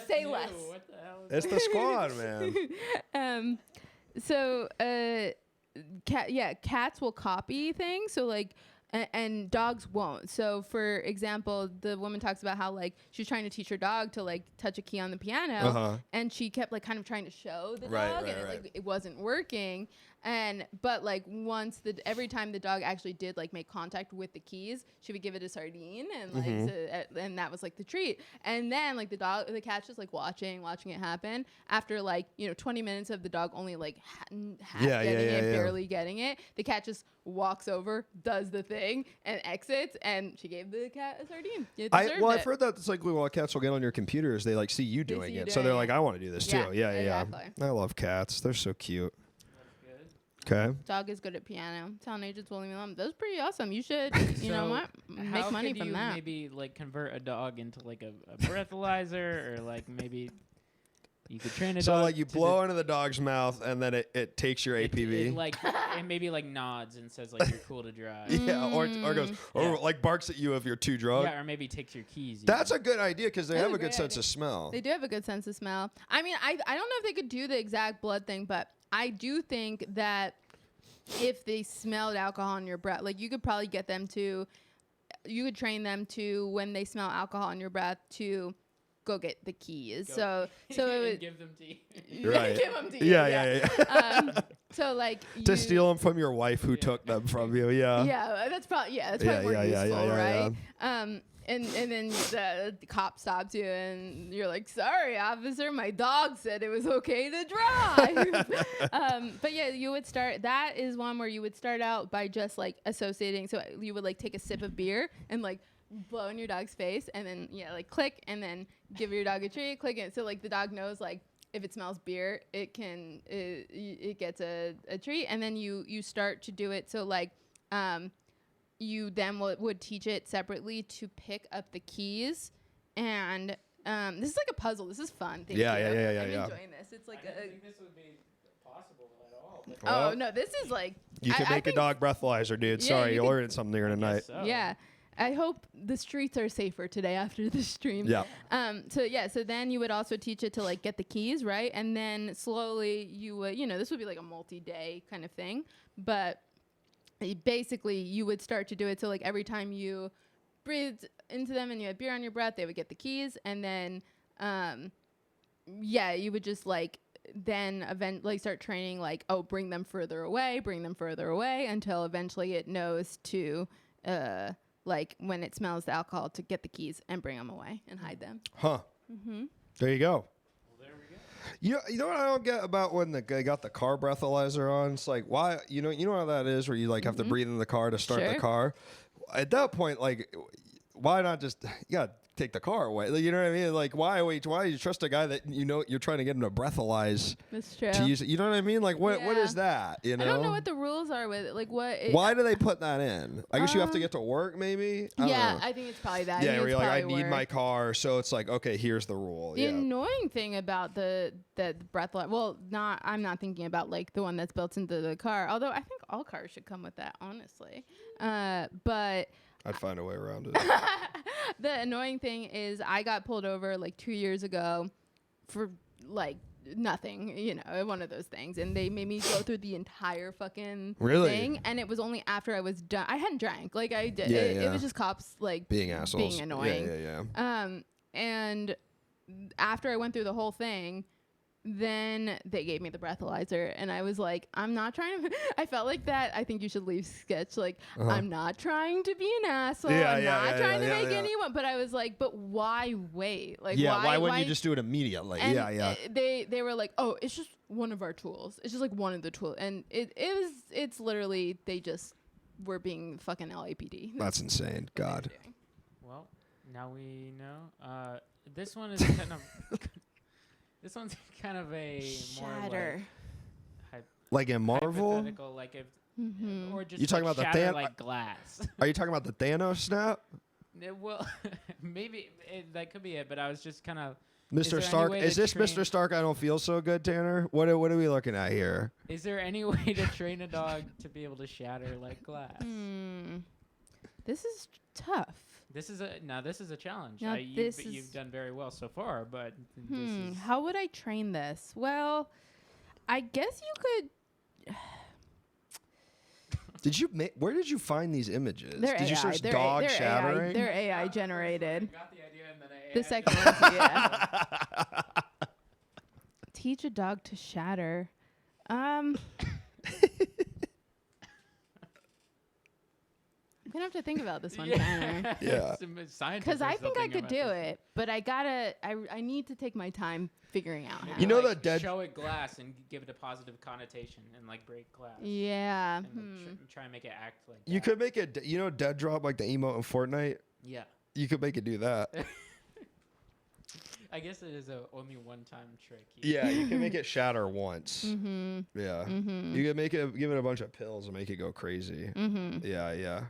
Say less. What the hell is It's the squad, man. Cats will copy things. So like, and dogs won't. So for example, the woman talks about how like she was trying to teach her dog to like touch a key on the piano, and she kept like kind of trying to show the dog, and it wasn't working. But like every time the dog actually did like make contact with the keys, she would give it a sardine and like and that was like the treat. And then like the cat just like watching it happen. After like 20 minutes of the dog only like half getting it, barely getting it, the cat just walks over, does the thing, and exits. And she gave the cat a sardine. I've heard that it's like when cats will get on your computers, they like see you doing it, so they're like, I want to do this too. Yeah, exactly. I love cats. They're so cute. Okay. Dog is good at piano. Telling agents will leave me alone. That's pretty awesome. You should, you know what, make money from that. Maybe like convert a dog into like a breathalyzer, or like maybe you could train a dog. So like you blow into the dog's mouth and then it takes your APV. It maybe like nods and says like you're cool to drive. Yeah, or goes or like barks at you if you're too drunk. Yeah, or maybe takes your keys. That's a good idea because they have a good sense of smell. They do have a good sense of smell. I mean, I don't know if they could do the exact blood thing, but I do think that if they smelled alcohol in your breath, like you could probably get them to, you could train them to, when they smell alcohol in your breath, to go get the keys. So it would give them to you. Right. Give them to you. Yeah. So like to steal them from your wife who took them from you. Yeah. Yeah, that's probably more useful, right? And then the cop stops you and you're like, sorry, officer, my dog said it was okay to drive. But yeah, you would start, that is one where you would start out by just like associating. So you would like take a sip of beer and like blow in your dog's face and then like click and then give your dog a treat, click it. So like the dog knows like if it smells beer, it gets a treat. And then you start to do it. So like, you then would teach it separately to pick up the keys, and this is like a puzzle. This is fun. Thank you. I'm enjoying this. It's like I didn't think this would be possible at all. Well, no, this is like you can make a dog breathalyzer, dude. Sorry, you'll learn something here tonight. So. Yeah. I hope the streets are safer today after the stream. Yeah. So then you would also teach it to like get the keys, right? And then slowly you would, this would be like a multi-day kind of thing, but basically you would start to do it. So like every time you breathed into them and you had beer on your breath, they would get the keys. And then, you would just like, then start training like, bring them further away until eventually it knows to, like when it smells the alcohol, to get the keys and bring them away and hide them. Huh. Mm-hmm. There you go. You know what I don't get about when they got the car breathalyzer on? It's like, why, you know how that is where you like have to breathe in the car to start the car? At that point, like, why not just, take the car away? Like, you know what I mean? Like, why do you trust a guy that you're trying to get him to breathalyze? That's true. To use it? You know what I mean? Like, what is that? You know? I don't know what the rules are with it. Like, why do they put that in? I guess you have to get to work, maybe? I think it's probably that. Yeah, where you're like, I need my car, so it's like, okay, here's the rule. The annoying thing about the breathalyzer, I'm not thinking about like the one that's built into the car, although I think all cars should come with that, honestly. But I'd find a way around it. The annoying thing is I got pulled over like 2 years ago for like nothing, one of those things. And they made me go through the entire fucking thing. And it was only after I was done. I hadn't drank. Like I did. It was just cops like being assholes. Being annoying. Yeah. And after I went through the whole thing, then they gave me the breathalyzer and I was like, I'm not trying to, I felt like that. I think you should leave sketch. Like, I'm not trying to be an asshole. I'm not trying to make anyone, but I was like, but why wait? Like, why wouldn't you just do it immediately? And they were like, oh, it's just one of our tools. It's just like one of the tools. And it's literally, they just were being fucking LAPD. That's insane. God. Well, now we know. This one is kind of... This one's kind of a shatter. More like a Marvel? Like if, or just you talking like about the shatter like glass. Are you talking about the Thanos snap? Well, maybe that could be it, but I was just kind of... Mr. Stark, is this Mr. Stark? I don't feel so good, Tanner. What are we looking at here? Is there any way to train a dog to be able to shatter like glass? This is tough. This is a challenge. Now You've done very well so far, but this is... How would I train this? Well, I guess you could... Where did you find these images? Did you AI. search dog shattering? They're AI generated. I got the idea and then The second one, yeah. Teach a dog to shatter. gonna have to think about this one, Tanner. Yeah. Because I think I could do it, but I need to take my time figuring out how. You know the dead. Show it glass and give it a positive connotation and like break glass. Yeah. And like, try and make it act like. You that. could make it. You know, dead drop like the emote in Fortnite. Yeah. You could make it do that. I guess it is a only one-time trick. Yeah, you can make it shatter once. Mm-hmm. Yeah. Mm-hmm. You can make it, give it a bunch of pills and make it go crazy. Mm-hmm. Yeah, yeah.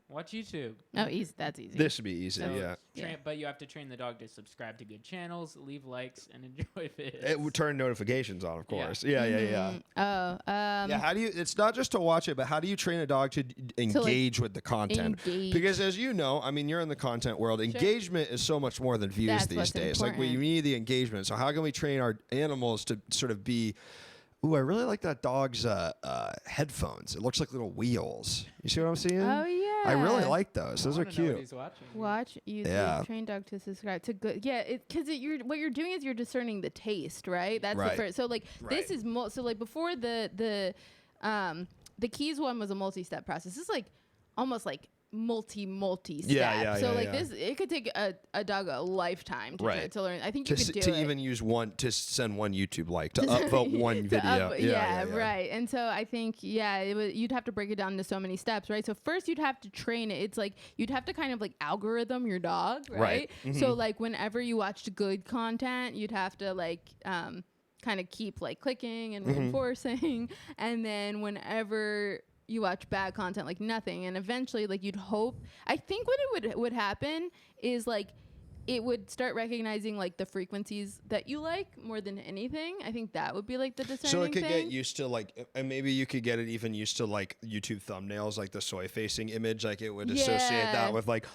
Watch YouTube. Oh, easy. That's easy. This would be easy. So Yeah. But you have to train the dog to subscribe to good channels, leave likes, and enjoy videos. It would turn notifications on, of Yeah. course. Yeah, yeah, yeah. Oh. Yeah, how do you? It's not just to watch it, but how do you train a dog to engage with the content? engage. Because as you know, I mean, you're in the content world. Engagement is so much more than views That's these what's days. Like we important. need the engagement. So how can we train our animals to sort of be? Ooh, I really like that dog's headphones. It looks like little wheels. You see what I'm seeing? Oh yeah. I really like those. Those I are wanna know what cute. he's watching. Watch YouTube. Yeah. Train dog to subscribe to good. Yeah, because what you're doing is you're discerning the taste, right? That's Right. the first. So like this Right. is so like before the keys one was a multi-step process. This is like almost like multi-step. Yeah, so yeah, like yeah. this, it could take a dog a lifetime to, Right. to learn. I think you could do To it. even use one, to send one YouTube like, to upvote one To video. yeah, right. And so I think, you'd have to break it down into so many steps, right? So first you'd have to train it. It's like you'd have to kind of like algorithm your dog, right? So like whenever you watched good content, you'd have to like kind of keep like clicking and reinforcing. And then whenever you watch bad content, like nothing. And eventually like you'd hope, I think what it would happen is like it would start recognizing like the frequencies that you like more than anything. I think that would be like the discerning So it could thing. get used to like, and maybe you could get it even used to like YouTube thumbnails, like the soy facing image. Like it would associate Yeah. that with like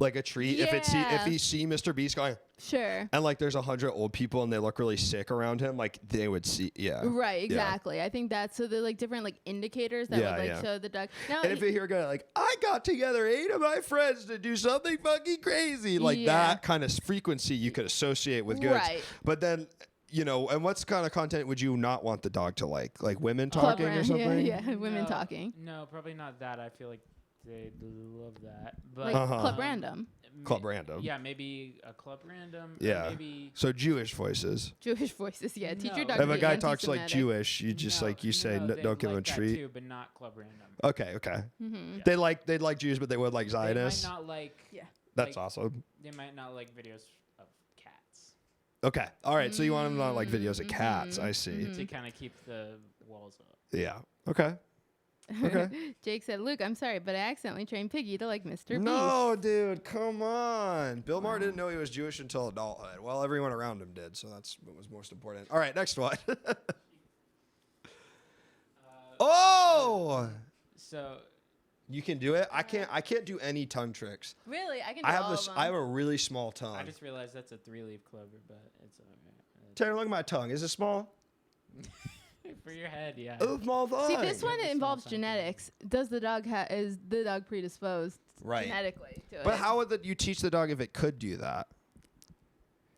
a treat. If Yeah. you see Mr. Beast going, Sure. and like there's 100 old people and they look really sick around him, like they would see, yeah. Right, exactly. I think that's so they're like different like indicators that Yeah, would like yeah. show the dog. Now, And if you hear a guy like, I got together 8 of my friends to do something fucking crazy, like Yeah. that kind of frequency you could associate with goods. Right. But then, you know, and what's kind of content would you not want the dog to like? Like women Club talking or Ran- something? Yeah, women talking. No, probably not that. I feel like they love that. But Like Club Uh-huh. Random. Club Random. Yeah, maybe a Club Random. Yeah. Or maybe So Jewish voices. Jewish voices, yeah. Teach your No. dog If to a be guy talks like anti-Semitic. Jewish, you just like you say they don't give him a like that treat. too, but not Club Random. Okay, okay. Mm-hmm. They'd like Jews, but they would like They might Zionists. not like. Yeah. That's like- awesome. They might not like videos of cats Okay, all right. So you want them to not like videos of cats? I see. to kind of keep the walls up. Yeah. Okay. Okay. Jake said, Luke, I'm sorry, but I accidentally trained Piggy to like Mr. Beast. No, dude, come on. Bill Maher didn't know he was Jewish until adulthood. Well, everyone around him did, so that's what was most important. All right, next one. Oh, So you can do it. I can't do any tongue tricks. Really? I can do I have all this. of them. I have a really small tongue. I just realized that's a 3-leaf clover, but it's alright. Tanner, look at my tongue. Is it small? For your head, yeah. It's a small tongue. See, this one Maybe it involves something. genetics. Is the dog predisposed Right. genetically to it? But how would you teach the dog if it could do that?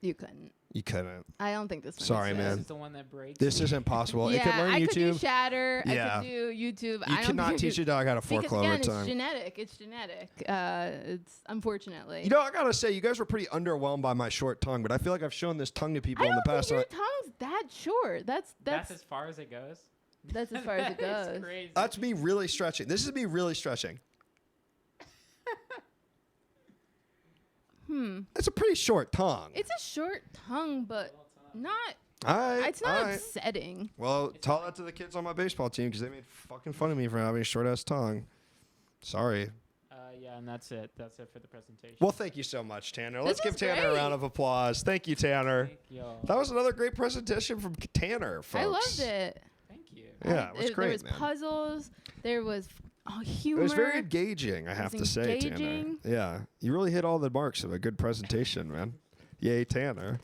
You couldn't. You couldn't. I don't think this one. Sorry, is man. This is the one that breaks. This isn't possible. Yeah, it could learn I YouTube. could do Shatter. Yeah. I could do YouTube. You I don't cannot think teach a dog how to because four-clover again, tongue. it's genetic. It's genetic. It's unfortunately. You know, I gotta say, you guys were pretty underwhelmed by my short tongue, but I feel like I've shown this tongue to people I in the don't past. think your tongue's that short. That's as far as it goes. That's as far as it goes. It's crazy. That's me really stretching. This is me really stretching. It's a pretty short tongue. It's a short tongue, but not. All right. It's not all right. upsetting. Well, tell that to the kids on my baseball team because they made fucking fun of me for having a short ass tongue. Sorry. Yeah, and that's it. That's it for the presentation. Well, thank you so much, Tanner. This Let's give was Tanner a great. round of applause. Thank you, Tanner. Thank y'all. That was another great presentation from Tanner, folks. I loved it. Thank you. Yeah, it was great, There was man. puzzles. There was humor. It was very engaging, I have was to say, engaging. Tanner. Yeah, you really hit all the marks of a good presentation, man. Yay, Tanner.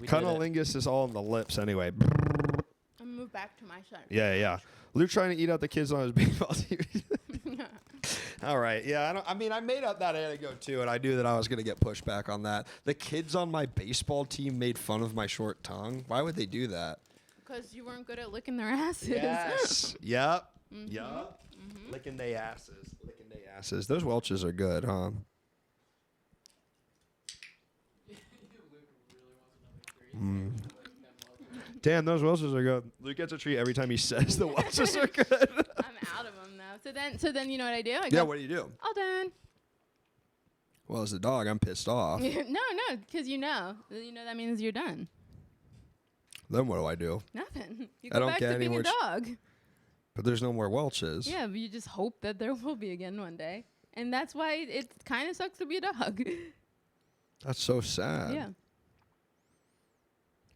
We did it. Cunnilingus is all in the lips anyway. I'm gonna move back to my side. Yeah, yeah. Luke trying to eat out the kids on his baseball team. All right. Yeah, I mean, I made up that anecdote too, and I knew that I was going to get pushed back on that. The kids on my baseball team made fun of my short tongue. Why would they do that? Because you weren't good at licking their asses. Yes. Yep. Yep. Licking they asses. Licking they asses. Those Welches are good, huh? Damn, those Welches are good. Luke gets a treat every time he says the Welches are good. I'm out of them now. So then you know what I do? I Yeah, go, what do you do? all done. Well, as a dog, I'm pissed off. no, because you know that means you're done. Then what do I do? Nothing. You I go don't back get to any being more a dog. But there's no more Welches. Yeah, but you just hope that there will be again one day. And that's why it kind of sucks to be a dog. That's so sad. Yeah.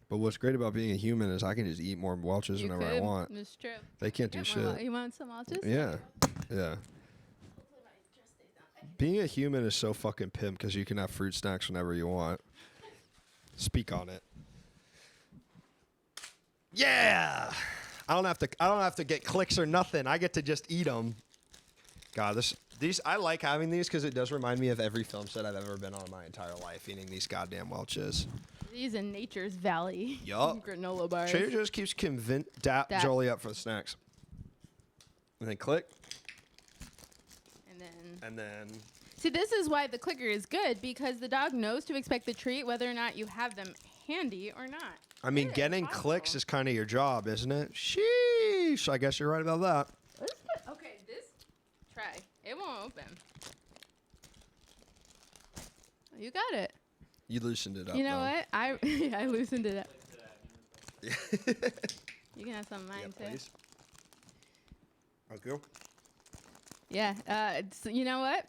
But what's great about being a human is I can just eat more Welches You whenever I could. want. It's true. They can't do shit. You want some Welches? Yeah. Yeah. Being a human is so fucking pimp because you can have fruit snacks whenever you want. Speak on it. Yeah. I don't have to get clicks or nothing. I get to just eat them. God, these I like having these because it does remind me of every film set I've ever been on in my entire life, eating these goddamn Welches. These in Nature's Valley. Yup. Granola bars. Trader Joe's keeps dap Jolie up for the snacks. And then click. And then. See, this is why the clicker is good, because the dog knows to expect the treat whether or not you have them handy or not. I mean, Yeah, getting possible. clicks is kind of your job, isn't it? Sheesh. I guess you're right about that. Okay, try. It won't open. You got it. You loosened it up. You know though. what? I loosened it up. You can have some of mine too. Please. Thank you. Yeah. You know what?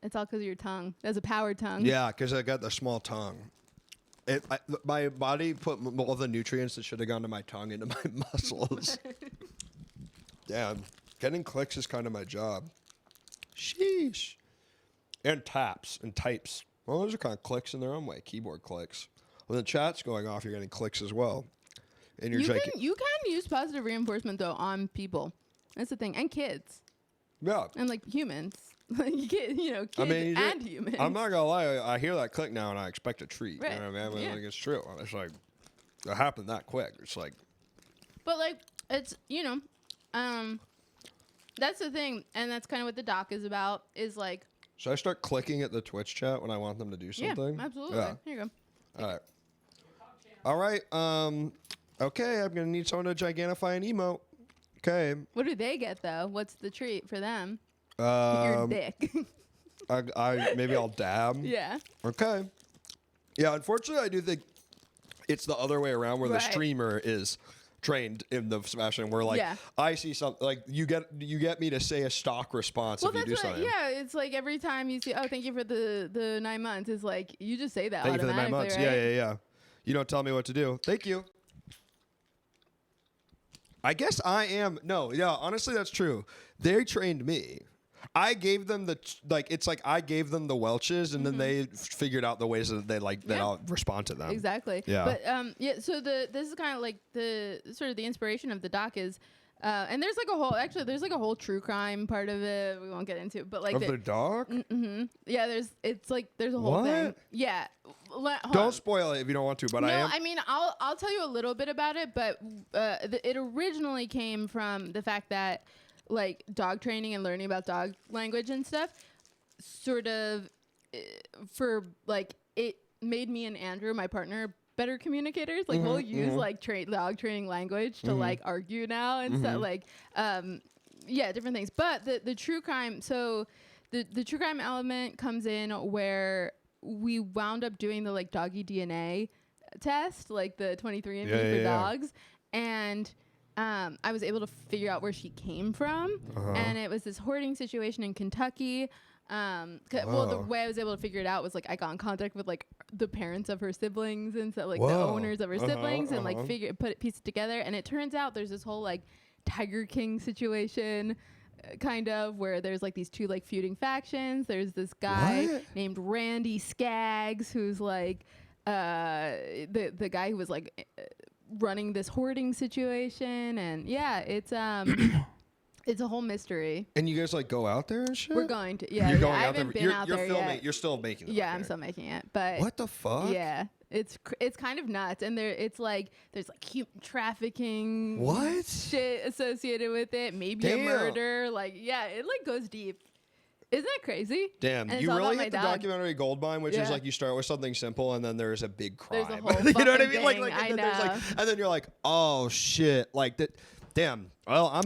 It's all because of your tongue. That's a power tongue. Yeah, because I got the small tongue. My body put all the nutrients that should have gone to my tongue into my muscles. Damn. Getting clicks is kind of my job. Sheesh. And taps and types. Well, those are kind of clicks in their own way. Keyboard clicks. When the chat's going off, you're getting clicks as well. And you're You can use positive reinforcement though on people. That's the thing, and kids, yeah. and like humans, kids I mean, and humans. I'm not gonna lie. I hear that click now, and I expect a treat. Right. You know what I mean? Yeah. Like, it's true. It's like it happened that quick. It's like, But like it's that's the thing, and that's kind of what the doc is about. Is like should I start clicking at the Twitch chat when I want them to do something? yeah, absolutely. Yeah. Here you go. All right. Okay, I'm gonna need someone to gigantify an emote. Okay. What do they get though? What's the treat for them? Your Um, dick. maybe I'll dab. Yeah. Okay. Yeah. Unfortunately, I do think it's the other way around, where the Right. streamer is trained in the smashing. Where like Yeah. I see something, like you get me to say a stock response Well, if you that's do what. something. Yeah, it's like every time you see, oh, thank you for the 9 months. It's like you just say that Thank you for the 9 automatically, months. right? Yeah. You don't tell me what to do. Thank you. I guess I am. No, yeah, honestly, that's true. They trained me. I gave them I gave them the Welches, and then they figured out the ways that they that Yeah. I'll respond to them. Exactly. Yeah. But so this is kind of like the sort of the inspiration of the doc is and there's like a whole true crime part of it we won't get into, but like Of the dog? yeah, there's a whole thing. What? Yeah. Hold Don't on. spoil it if you don't want to, but No, I am. I mean I'll tell you a little bit about it, but it originally came from the fact that like dog training and learning about dog language and stuff sort of for like it made me and Andrew, my partner, better communicators. Like we'll use like dog training language to like argue now and stuff, like different things. But the true crime, so the true crime element comes in where we wound up doing the like doggy DNA test, like the 23andMe for dogs, and I was able to figure out where she came from, and it was this hoarding situation in Kentucky. Well, the way I was able to figure it out was like I got in contact with like the parents of her siblings and so like the owners of her siblings and like piece it together, and it turns out there's this whole like Tiger King situation. Kind of where there's like these two like feuding factions. There's this guy named Randy Skaggs who's like the guy who was like running this hoarding situation, and yeah, it's a whole mystery. And you guys like go out there and shit? We're going to, yeah. You're going I out there. haven't been out there filming. yet. You're still making it. Yeah, okay. I'm still making it, but What the fuck? yeah, it's kind of nuts, and there's like human trafficking, What? shit associated with it, maybe Damn. a murder, like yeah, it like goes deep. Isn't that crazy? Damn, And it's you all really about hit the my dog. documentary Goldmine, which is Yeah. like you start with something simple and then there's a big crime. There's a whole you know what I fucking mean? Like, thing. and I then there's like, know. and then you're like, oh shit, like that. Damn. Well,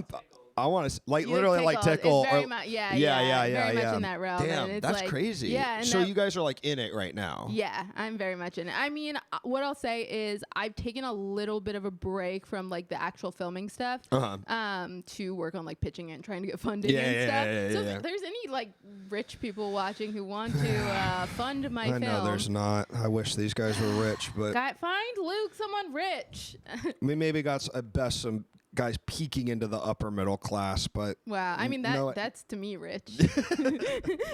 I want to like You literally like tickle. It's very or- much, yeah, very much in that realm. Damn, and it's that's like, crazy. Yeah, and so that- you guys are like in it right now. Yeah, I'm very much in it. I mean, what I'll say is I've taken a little bit of a break from like the actual filming stuff, to work on like pitching it and trying to get funding and stuff. So if there's any like rich people watching who want to fund my film, I know there's not. I wish these guys were rich, but find Luke someone rich. we maybe got at best some guys peeking into the upper middle class, but Wow, I mean that's to me rich.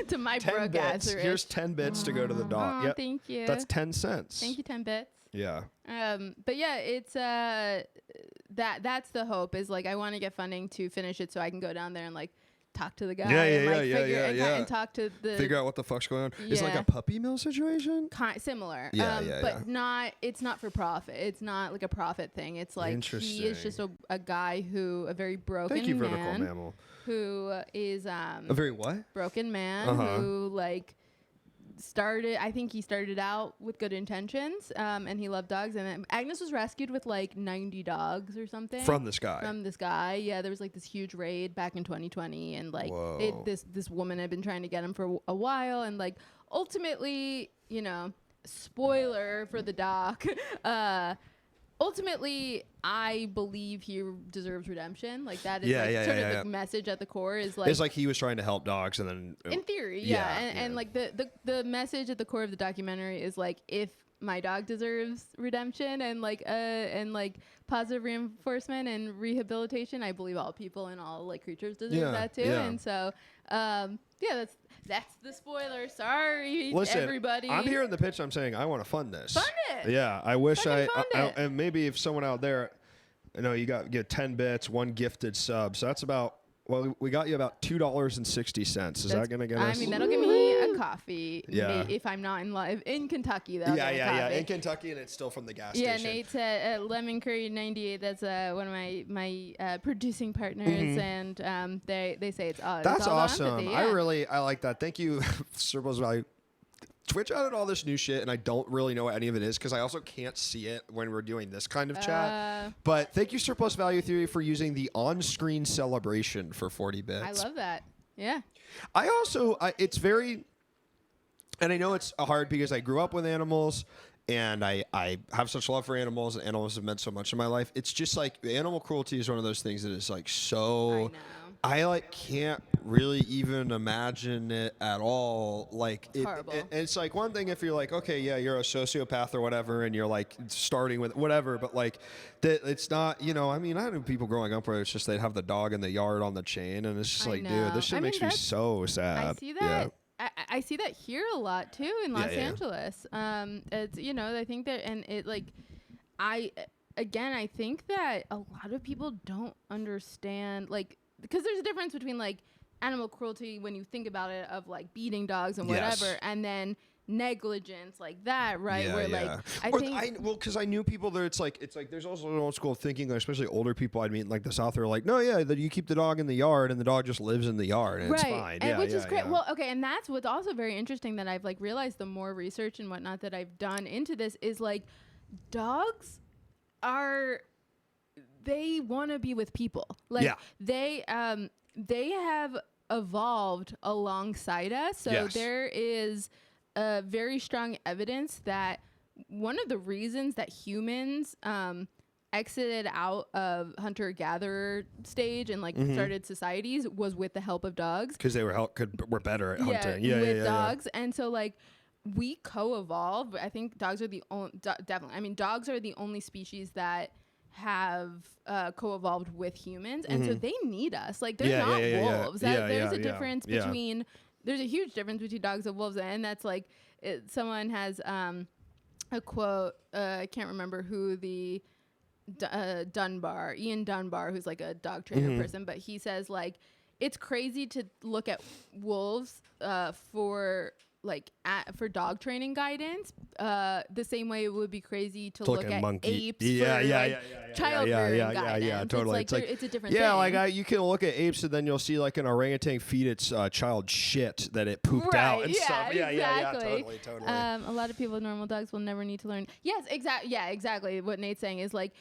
To my 10 broke bits. ass rich. Here's 10 bits to go to the dog. Oh, Yep. thank you. That's 10 cents. Thank you, 10 bits. Yeah. But yeah, it's that's the hope is like I want to get funding to finish it so I can go down there and like talk to the guy and like and talk to the Figure out what the fuck's going on. It's like Yeah. a puppy mill situation. Similar. Yeah, but it's not for profit. It's not like a profit thing. It's like he is just a guy who a very broken Thank you, man vertical mammal. who is A very what? broken man Uh-huh. who like I think he started out with good intentions, and he loved dogs, and then Agnes was rescued with like 90 dogs or something From this guy. Yeah, there was like this huge raid back in 2020, and like Whoa. this woman had been trying to get him for a while, and like ultimately, you know, spoiler for the doc, ultimately, I believe he deserves redemption. Like that is the message at the core is like It's like he was trying to help dogs, and then in theory, yeah, and like the message at the core of the documentary is like if my dog deserves redemption and like positive reinforcement and rehabilitation, I believe all people and all like creatures deserve that too. Yeah. And so that's the spoiler. Sorry, Listen, everybody. I'm hearing the pitch. I'm saying I want to fund this. Fund it. Yeah, I wish Fucking fund it. and maybe if someone out there, you know, you get 10 bits, one gifted sub. So that's about. Well, we got you about $2.60. Is that gonna get us? I mean, that'll give me a coffee. Yeah. If I'm not in Kentucky, though. Yeah. In Kentucky, and it's still from the gas Yeah, station. Nate's at Lemon Curry 98. That's one of my producing partners, and they say it's all. That's it's all about awesome. empathy, I like that. Thank you, Surplus Value. Twitch added all this new shit, and I don't really know what any of it is because I also can't see it when we're doing this kind of chat. But thank you, Surplus Value Theory, for using the on-screen celebration for 40 bits. I love that. Yeah. I also, it's very, and I know it's hard because I grew up with animals, and I have such love for animals, and animals have meant so much in my life. It's just like animal cruelty is one of those things that is like so. I know. I like can't really even imagine it at all. Like horrible. It's like one thing if you're like, okay, yeah, you're a sociopath or whatever, and you're like starting with whatever, but like that it's not. You know, I mean, I know people growing up where it's just they'd have the dog in the yard on the chain, and it's just like, dude, this shit makes me so sad. I see that. Yeah. I see that here a lot too in Los Yeah. Angeles. It's I think that and it like I think that a lot of people don't understand like because there's a difference between like animal cruelty when you think about it of like beating dogs and whatever Yes. and then negligence like that, right? Yeah, Where yeah. like because I knew people that it's like there's also an old school thinking, especially older people I'd meet in like the South, are like, no, yeah, that you keep the dog in the yard and the dog just lives in the yard and it's fine. And yeah, which is great. yeah. Well, okay, and that's what's also very interesting that I've like realized the more research and whatnot that I've done into this is like dogs they want to be with people. Like they have evolved alongside us. So there is very strong evidence that one of the reasons that humans exited out of hunter-gatherer stage and like started societies was with the help of dogs because they were better at hunting. With dogs. And so like we co-evolve. I think dogs are the only definitely. I mean, dogs are the only species that have co-evolved with humans, and so they need us. Like they're not wolves. There's a difference between. There's a huge difference between dogs and wolves, and that's like someone has a quote. I can't remember who the Ian Dunbar, who's like a dog trainer person, but he says like it's crazy to look at wolves for like for dog training guidance, the same way it would be crazy to look at apes for childbearing guidance. Totally. It's like it's a different yeah, thing. like you can look at apes and then you'll see like an orangutan feed its child shit that it pooped out and stuff. Exactly. Totally. A lot of people with normal dogs will never need to learn. Yes, exactly. Yeah, exactly. What Nate's saying is like,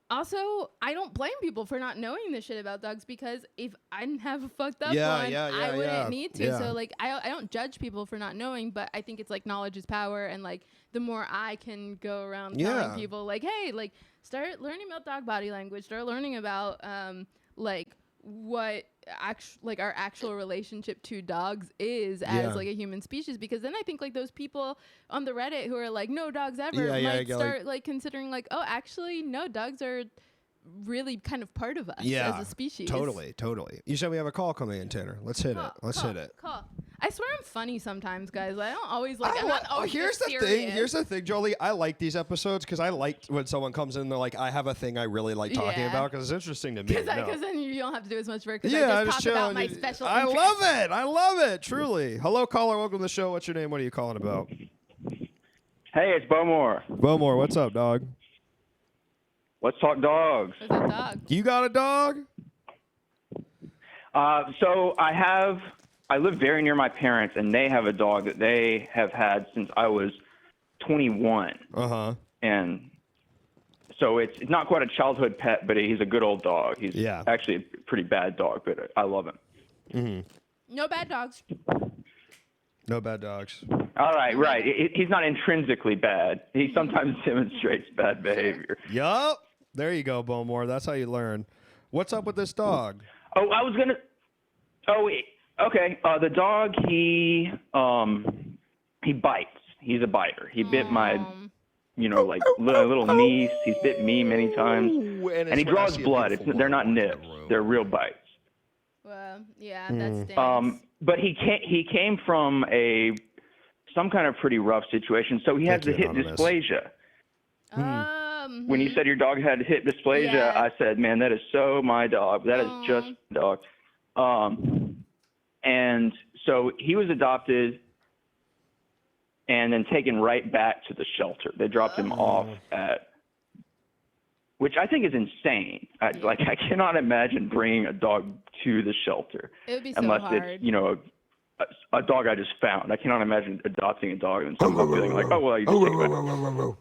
also, I don't blame people for not knowing this shit about dogs because if I didn't have a fucked up one, I wouldn't need to. Yeah. So like, I don't judge people for not knowing, but I think it's like knowledge is power, and like the more I can go around telling people like, hey, like start learning about dog body language, start learning about like what our actual relationship to dogs is as like a human species, because then I think like those people on the Reddit who are like no dogs ever might start like considering like, oh, actually no, dogs are really kind of part of us as a species. Totally. You said we have a call coming in, Tanner. Let's hit it. Call. I swear I'm funny sometimes, guys. I don't always like. I'm not always here's the thing, Jolie. I like these episodes because I like when someone comes in and they're like, I have a thing I really like talking about because it's interesting to me. Because then you don't have to do as much work. I just talk about my special interest. I love it. Truly. Hello, caller. Welcome to the show. What's your name? What are you calling about? Hey, it's Bowmore. Bowmore, what's up, dog? Let's talk dogs. What's a dog? You got a dog? So I live very near my parents, and they have a dog that they have had since I was 21. And so it's not quite a childhood pet, but he's a good old dog. He's actually a pretty bad dog, but I love him. No bad dogs. No bad dogs. All right, right. He's not intrinsically bad. He sometimes demonstrates bad behavior. Yup. There you go, Bowmore. That's how you learn. What's up with this dog? Oh, I was going to... Oh, okay. The dog, he bites. He's a biter. He bit my, like little niece. He's bit me many times. And he draws blood. They're not nips. They're real bites. Well, yeah, that stinks. But he came from some kind of pretty rough situation. So he has the hip dysplasia. When you said your dog had hip dysplasia, I said, man, that is so my dog. That is just my dog. And so he was adopted and then taken right back to the shelter. They dropped him off which I think is insane. I cannot imagine bringing a dog to the shelter. It would be so unless hard. it's, a dog I just found. I cannot imagine adopting a dog and someone feeling like, oh, well, you just take it.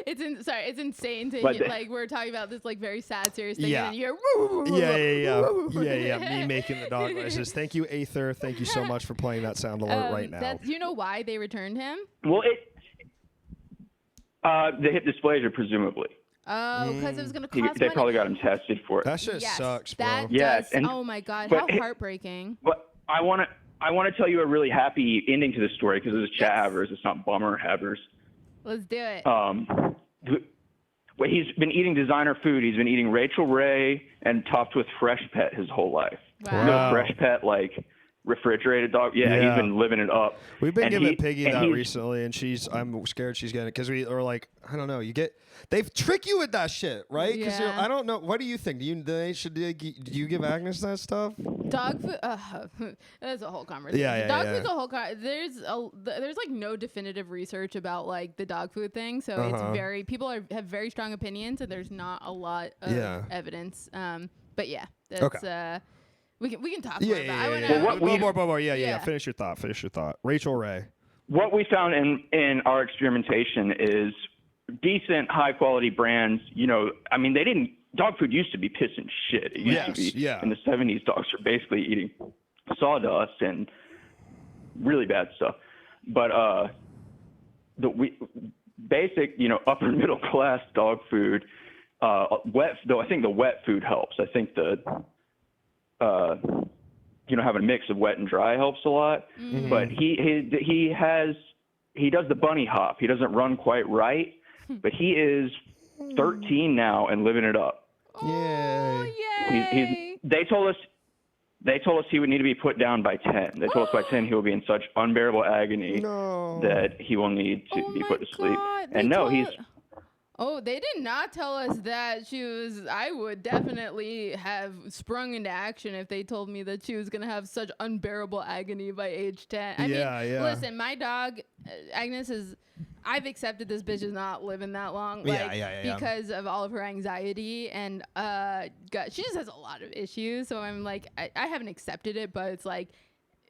It's insane to But like we're talking about this like very sad, serious thing, Yeah. and you hear Yeah. Me making the dog noises. Thank you, Aether. Thank you so much for playing that sound alert right now. You know why they returned him? Well, the hip dysplasia, presumably. Oh, because it was going to cost They money. probably got him tested for it. That shit sucks, bro. That Yes, does. Oh my God, how heartbreaking. But I want to tell you a really happy ending to the story because it's chat havers. It's not bummer havers. Let's do it. Well, he's been eating designer food. He's been eating Rachel Ray and topped with Fresh Pet his whole life. Wow. You know, Fresh Pet, like refrigerated dog. Yeah, he's been living it up. We've been giving Piggy that recently, and I'm scared she's getting it because we are like, I don't know. They trick you with that shit, right? Because I don't know. What do you think? Do you give Agnes that stuff? Dog food. That's a whole conversation. Dog food's a whole. There's like no definitive research about like the dog food thing, so it's people have very strong opinions, and there's not a lot of evidence. But yeah, that's okay. We can talk more More. Yeah. Finish your thought. Rachel Ray. What we found in our experimentation is decent, high quality brands. I mean, dog food used to be piss and shit. It used to be in the 70s. Dogs were basically eating sawdust and really bad stuff. But basic, upper middle class dog food, though I think the wet food helps. I think having a mix of wet and dry helps a lot. Mm-hmm. But he does the bunny hop. He doesn't run quite right, but he is 13 now and living it up. Oh, yay! They told us he would need to be put down by 10. They told us by 10 he will be in such unbearable agony that he will need to be put to sleep. Oh, they did not tell us that she was. I would definitely have sprung into action if they told me that she was going to have such unbearable agony by age 10. I mean, listen, my dog, Agnes, I've accepted this bitch is not living that long. Because of all of her anxiety. And she just has a lot of issues. So I'm like, I haven't accepted it, but it's like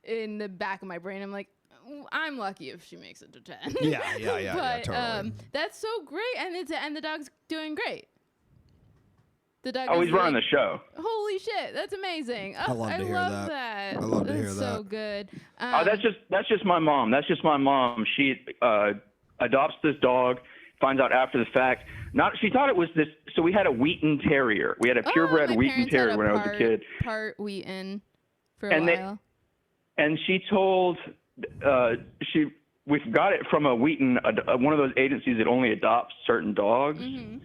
in the back of my brain, I'm like, I'm lucky if she makes it to 10. But totally. that's so great, and the dog's doing great. The dog. Oh, he's running the show. Holy shit, that's amazing! Oh, I love to hear that. I love to hear that. So good. That's just my mom. That's just my mom. She adopts this dog, finds out after the fact. She thought it was this. So we had a Wheaten Terrier. We had a purebred Wheaten Terrier when I was a kid. Part Wheaten for a while. And she told. We got it from a Wheaton, one of those agencies that only adopts certain dogs. Mm-hmm.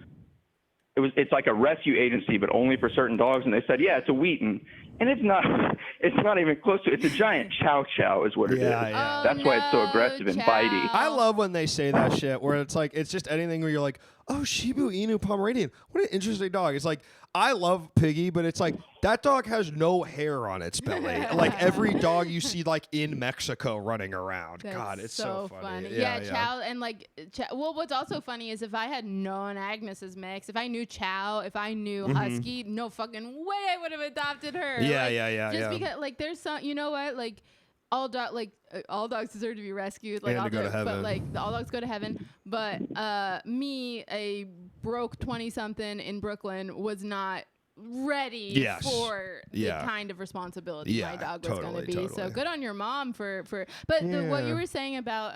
It's like a rescue agency, but only for certain dogs. And they said, yeah, it's a Wheaton, and it's not even close to. It's a giant chow chow, is what it is. Yeah. Oh, That's why it's so aggressive and bitey. I love when they say that shit, where it's like it's just anything where you're like, oh, Shiba Inu Pomeranian, what an interesting dog. It's like I love Piggy, but it's like that dog has no hair on its belly. Like every dog you see like in Mexico running around. That's God, it's so funny. Yeah, Chow and like well, what's also funny is if I had known Agnes's mix, if I knew Chow, if I knew Husky, no fucking way I would have adopted her. Just because like there's some, you know what, like all dogs deserve to be rescued. Like and to go to heaven. But like all dogs go to heaven. But me, a broke 20-something in Brooklyn, was not ready for the kind of responsibility my dog was going to be. So good on your mom for but what you were saying about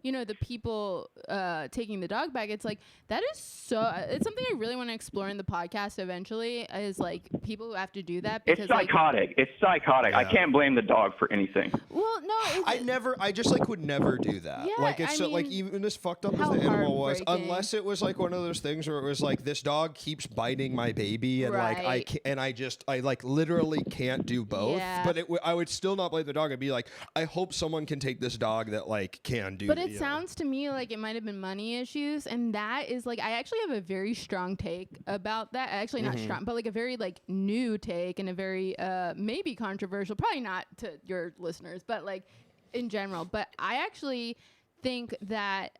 the people taking the dog back, it's like that is it's something I really want to explore in the podcast eventually, is like people who have to do that because it's psychotic. It's psychotic. I can't blame the dog for anything. Well, no, I just like would never do that. Yeah, like it's like even as fucked up as the animal was, unless it was like one of those things where it was like this dog keeps biting my baby and like I like literally can't do both. Yeah. But I would still not blame the dog. I'd be like, I hope someone can take this dog that like can do. But it sounds to me like it might have been money issues, and that is like I actually have a very strong take about that. Actually, not strong, but like a very like new take and a very maybe controversial, probably not to your listeners, but like in general. But I actually think that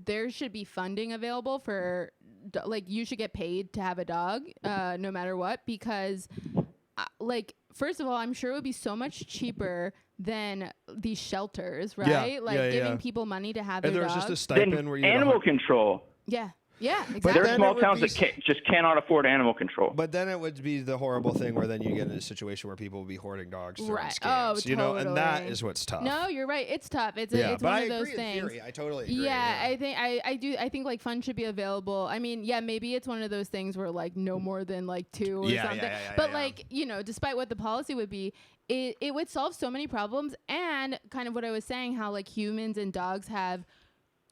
there should be funding available for like you should get paid to have a dog no matter what, because like first of all, I'm sure it would be so much cheaper than these shelters, right? Giving people money to have their dog. And there's just a stipend where you animal control. Yeah, exactly. But there are small towns that just cannot afford animal control. But then it would be the horrible thing where then you get into a situation where people will be hoarding dogs through scams. Oh, totally. You know, and that is what's tough. No, you're right. It's tough. It's one of those things. In theory. I totally agree. Yeah, I think I think like funds should be available. I mean, yeah, maybe it's one of those things where like no more than like 2 or something. But like, despite what the policy would be, it would solve so many problems, and kind of what I was saying, how like humans and dogs have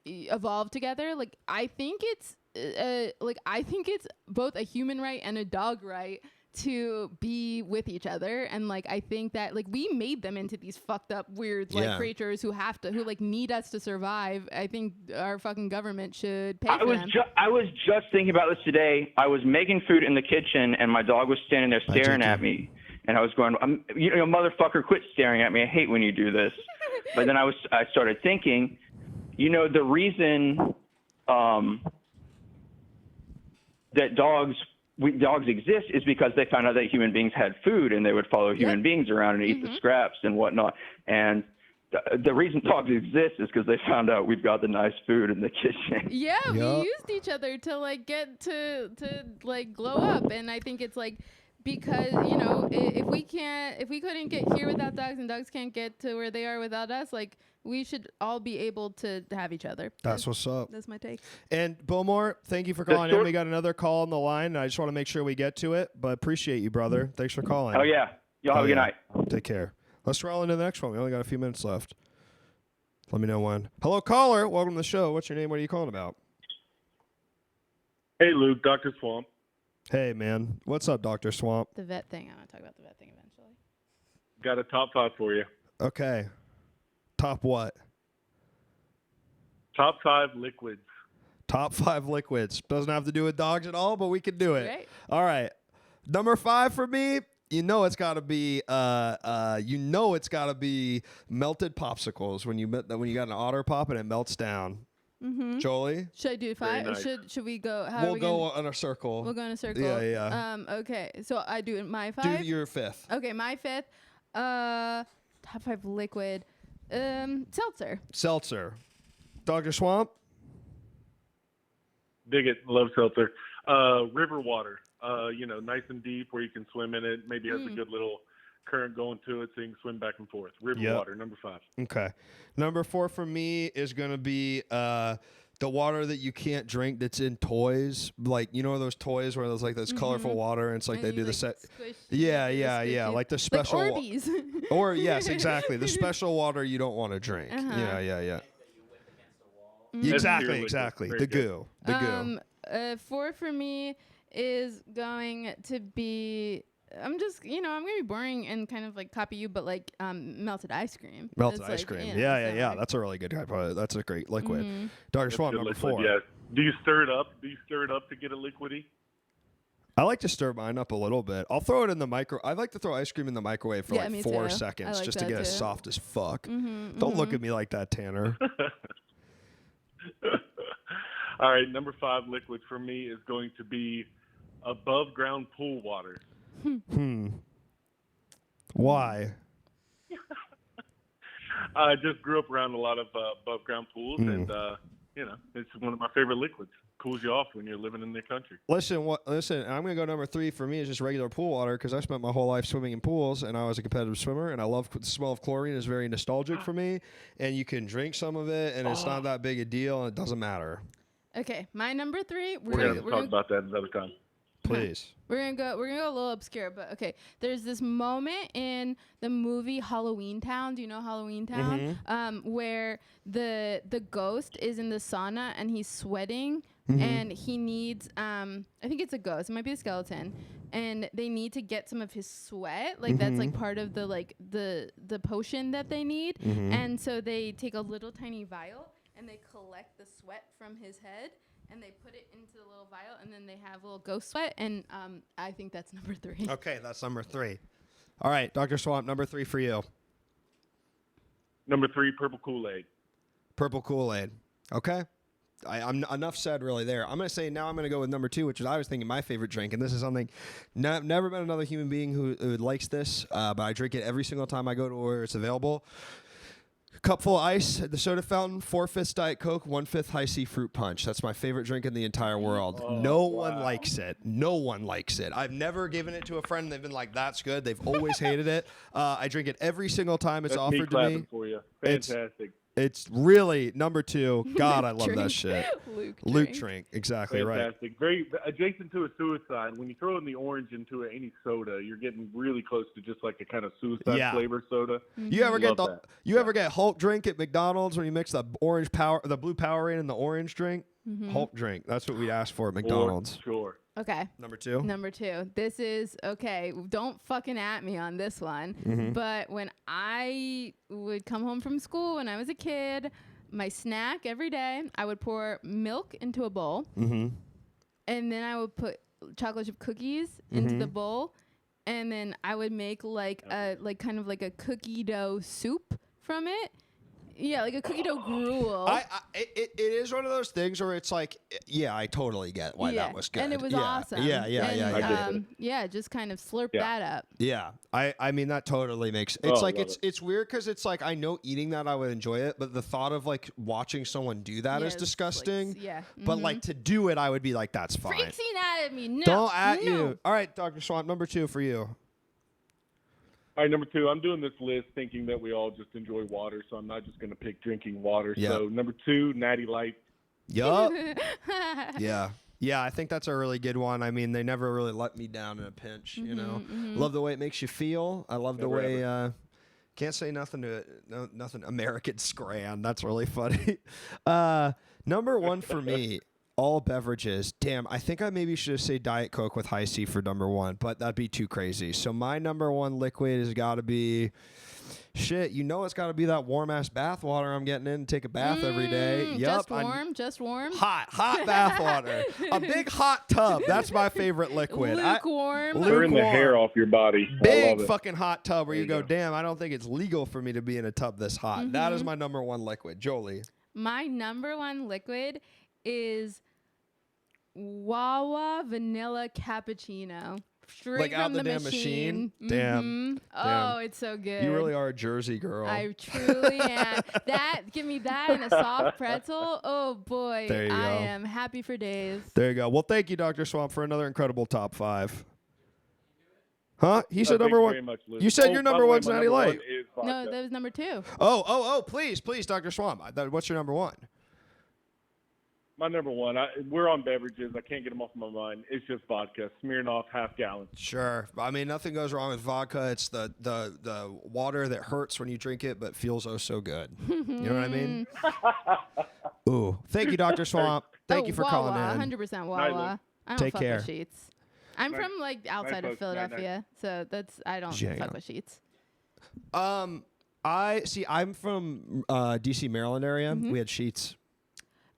evolved together. Like I think it's both a human right and a dog right to be with each other, and like I think that like we made them into these fucked up weird like creatures who like need us to survive. I think our fucking government should pay for them. I was just thinking about this today. I was making food in the kitchen and my dog was standing there staring at me, and I was going, motherfucker, quit staring at me. I hate when you do this. But then I started thinking, the reason that dogs exist is because they found out that human beings had food, and they would follow human beings around and eat the scraps and whatnot. And the reason dogs exist is because they found out we've got the nice food in the kitchen. Yeah, we used each other to like get to like glow up, and I think it's like because if we couldn't get here without dogs, and dogs can't get to where they are without us, like we should all be able to have each other. That's what's up. That's my take. And Bowmore, thank you for calling in. We got another call on the line, and I just want to make sure we get to it, but appreciate you, brother. Thanks for calling. Oh, yeah. Y'all have a good night. Take care. Let's roll into the next one. We only got a few minutes left. Let me know when. Hello, caller. Welcome to the show. What's your name? What are you calling about? Hey, Luke. Dr. Swamp. Hey, man. What's up, Dr. Swamp? The vet thing. I want to talk about the vet thing eventually. Got a top 5 for you. Okay. Top what? Top 5 liquids. Top 5 liquids. Doesn't have to do with dogs at all, but we can do it. Right. All right. Number 5 for me. You know it's got to be melted popsicles when you got an Otter Pop and it melts down. Mm-hmm. Jolie, should I do 5? Nice. Should we go? How we'll are we go in a circle. We'll go in a circle. Yeah. Okay. So I do my 5. Do your 5th. Okay, my 5th. Top 5 liquid. Seltzer. Dr. Swamp. Dig it. Love seltzer. River water. Nice and deep where you can swim in it. Maybe has a good little current going to it so you can swim back and forth. River water, number 5. Okay. Number 4 for me is going to be the water that you can't drink that's in toys. Like, those toys where there's like this colorful water and it's like And they you, do the like, set. squish- Yeah. Like the special. Like Orbeez. Or, yes, exactly. The special water you don't want to drink. Uh-huh. Yeah. That's Exactly. very The good. goo. 4 for me is going to be. I'm gonna be boring and kind of like copy you, but like melted ice cream. Melted It's ice like, cream. you know, Yeah. so like- That's a really good type of. That's a great liquid. Mhm. Dr. That's Swamp, good number liquid, 4. Yes. Do you stir it up? To get a liquidy? I like to stir mine up a little bit. I'll throw it in the micro. I like to throw ice cream in the microwave for Yeah, like me 4 too. I seconds like just to that get it too. soft as fuck. Mhm, Don't look mhm. at me like that, Tanner. All right, number 5 liquid for me is going to be above ground pool water. Why? I just grew up around a lot of above ground pools, and it's one of my favorite liquids. Cools you off when you're living in the country. Listen, I'm going to go number 3 for me is just regular pool water because I spent my whole life swimming in pools and I was a competitive swimmer and I love the smell of chlorine is very nostalgic for me and you can drink some of it and it's not that big a deal and it doesn't matter. Okay, my number 3. We're gonna have to talk about that another time. Please. We're gonna go a little obscure, but okay. There's this moment in the movie Halloween Town. Do you know Halloween Town? Where the ghost is in the sauna and he's sweating and he needs I think it's a ghost. It might be a skeleton. And they need to get some of his sweat. Like that's like part of the potion that they need. And so they take a little tiny vial and they collect the sweat from his head. And they put it into the little vial, and then they have little ghost sweat, and I think that's number 3. Okay, that's number 3. All right, Dr. Swamp, number 3 for you. Number 3, purple Kool-Aid. Purple Kool-Aid. Okay. I'm enough said really there. I'm going to say now I'm going to go with number 2, which is I was thinking my favorite drink, and this is something never been another human being who likes this, but I drink it every single time I go to where it's available. Cup full of ice at the soda fountain, 4/5 Diet Coke, 1/5 High C Fruit Punch. That's my favorite drink in the entire world. No one likes it. No one likes it. I've never given it to a friend. They've been like, "That's good." They've always hated it. I drink it every single time it's That's offered me to clapping me. for you. Fantastic. It's really number 2. God, I love that Drink. shit. Luke drink. Exactly Fantastic. Very adjacent to a suicide. When you throw in the orange into any soda, you're getting really close to just like a kind of suicide flavor soda. right. You ever get Love that. ever get Hulk drink at McDonald's when you mix the blue Powerade and the orange drink? Hulk drink. That's what we asked for at McDonald's. Sure. Okay. Number 2. Number 2. This is okay. Don't fucking at me on this one. But when I would come home from school when I was a kid, my snack every day, I would pour milk into a bowl, and then I would put chocolate chip cookies into the bowl, and then I would make kind of like a cookie dough soup from it. Yeah, like a cookie dough gruel. It is one of those things where it's like, yeah, I totally get why that was good. And it was yeah. awesome. Yeah. Yeah, just kind of slurp that up. Yeah, I mean that totally makes it's weird because it's like I know eating that I would enjoy it, but the thought of like watching someone do that is it's disgusting. Like, yeah, But like to do it, I would be like, that's fine. freaking at me. No, Don't at no. you. All right, Dr. Swamp, number 2 for you. All right, number 2, I'm doing this list thinking that we all just enjoy water, so I'm not just going to pick drinking water. Yep. So number 2, Natty Light. Yup. Yeah, I think that's a really good one. I mean, they never really let me down in a pinch, you know. Love the way it makes you feel. I love the way can't say nothing to it. No, nothing American Scran. That's really funny. Number 1 for me, all beverages. Damn, I think I maybe should have said Diet Coke with High C for number 1, but that'd be too crazy. So my number 1 liquid has got to be Shit, you know it's got to be that warm ass bath water I'm getting in to take a bath every day. Yep, just warm. Hot bath water. A big hot tub. That's my favorite liquid. Lukewarm. Burn the hair off your body. Big fucking hot tub where you go, damn, I don't think it's legal for me to be in a tub this hot. Mm-hmm. That is my number one liquid. Jolie. My number one liquid is Wawa vanilla cappuccino. Straight out from the the damn machine? Damn. Oh, it's so good. You really are a Jersey girl. I truly am. Give me that and a soft pretzel. Oh boy, There you go. I am happy for days. There you go. Well, thank you, Dr. Swamp, for another incredible top 5. Huh? He said number one. You said your number one's Natty Light. No, that was number 2. Oh, please, Dr. Swamp. What's your number one? My number one, we're on beverages. I can't get them off my mind. It's just vodka, Smirnoff, half gallon. Sure. I mean, nothing goes wrong with vodka. It's the water that hurts when you drink it, but feels oh so good. You know what I mean? Ooh. Thank you, Dr. Swamp. Thank you for Wawa, calling in. 100% Wawa. I don't Take fuck care. with Sheets. I'm from outside of Philadelphia, so I don't fuck with Sheets. I'm from DC, Maryland area. We had Sheets.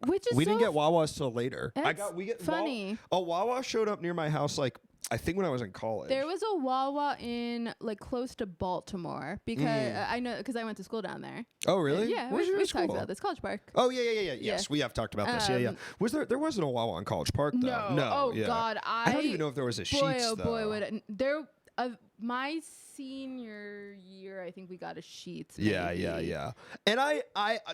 Which is we didn't get Wawas till later. We get funny. A Wawa showed up near my house I think when I was in college. There was a Wawa in close to Baltimore because I know because I went to school down there. Oh really? Yeah, Where's your we school? talked about this, College Park. Oh yeah. Yes, we have talked about this. Yeah. Was there wasn't a Wawa in College Park though? No. Oh yeah. God, I don't even know if there was a Sheets though. My senior year, I think we got a Sheets. Yeah. And I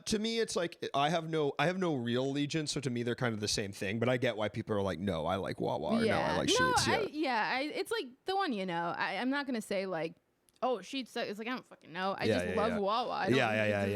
to me, it's like I have no real allegiance, so to me they're kind of the same thing. But I get why people are like, no, I like Wawa, or no, I like Sheets. It's like the one I'm not gonna say like, oh, Sheets. It's like I don't fucking know. I just love Wawa. I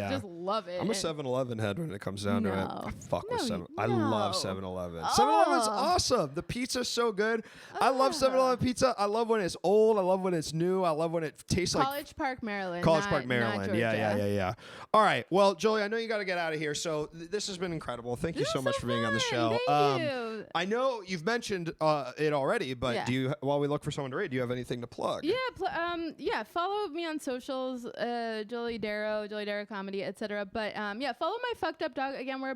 just love it. I'm a 7-Eleven head when it comes down to it. I fuck with 7. I love 7-Eleven. Oh. 7-Eleven's awesome. The pizza's so good. I love 7-Eleven pizza. I love when it's old. I love when it's new. I love when it tastes like College Park, Maryland. College Park, not Maryland. Georgia. Yeah. All right. Well, Jolie, I know you got to get out of here. So this has been incredible. Thank you so much for being on the show. Thank you. I know you've mentioned it already, but do you? While we look for someone to rate, do you have anything to plug? Yeah. Follow me on socials, Jolie Darrow Comedy, etc. But follow my fucked up dog. Again, we're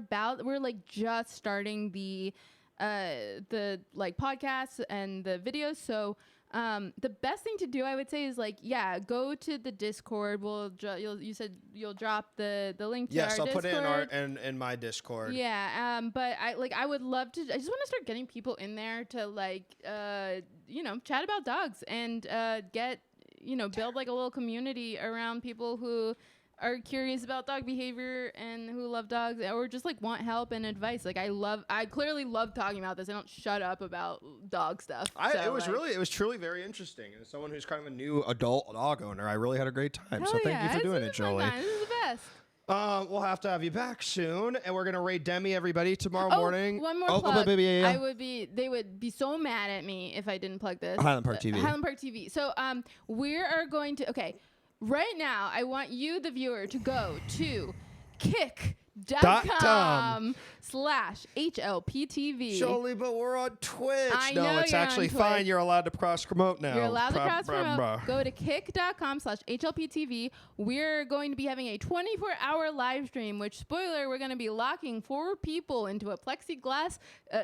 like just starting the podcasts and the videos. So the best thing to do, I would say, is go to the Discord. You said you'll drop the link to our Discord. Yes, I'll put it in my Discord. Yeah. But I would love to. I just want to start getting people in there to chat about dogs and build like a little community around people who are curious about dog behavior and who love dogs or just like want help and advice. I clearly love talking about this. I don't shut up about dog stuff. It was truly very interesting. As someone who's kind of a new adult dog owner, I really had a great time. So thank you for doing it, Jolie. This is the best. We'll have to have you back soon, and we're gonna raid Demi everybody tomorrow morning. One more plug. They would be so mad at me if I didn't plug this. Highland Park TV. Highland Park TV. So we are going to right now. I want you, the viewer, to go to kick.com/HLPTV. Jolie, but we're on Twitch. I know it's actually fine. You're allowed to cross promote now. You're allowed to cross promote. Go to kick.com/HLPTV. We're going to be having a 24-hour live stream, which, spoiler, we're going to be locking 4 people into a plexiglass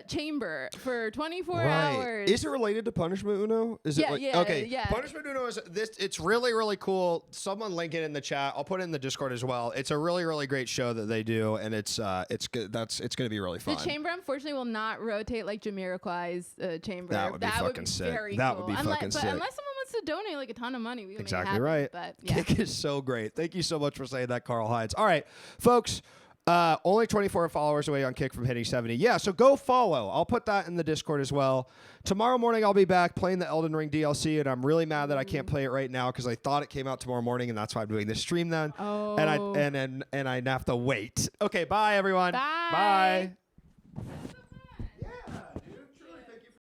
chamber for 24 hours. Is it related to Punishment Uno? Is it okay? Yeah. Punishment Uno is this. It's really, really cool. Someone link it in the chat. I'll put it in the Discord as well. It's a really, really great show that they do, and it's good. It's going to be really fun. The chamber, unfortunately, will not rotate like Jamiroquai's chamber. That would be fucking sick. That would be fucking sick. But unless someone wants to donate like a ton of money, we can exactly make it happen. Right. But yeah. Kick is so great. Thank you so much for saying that, Carl Hines. All right, folks. Only 24 followers away on Kick from hitting 70. Yeah, so go follow. I'll put that in the Discord as well. Tomorrow morning, I'll be back playing the Elden Ring DLC, and I'm really mad that I can't play it right now because I thought it came out tomorrow morning, and that's why I'm doing this stream then. Oh. And I have to wait. Okay, bye everyone. Bye. Bye.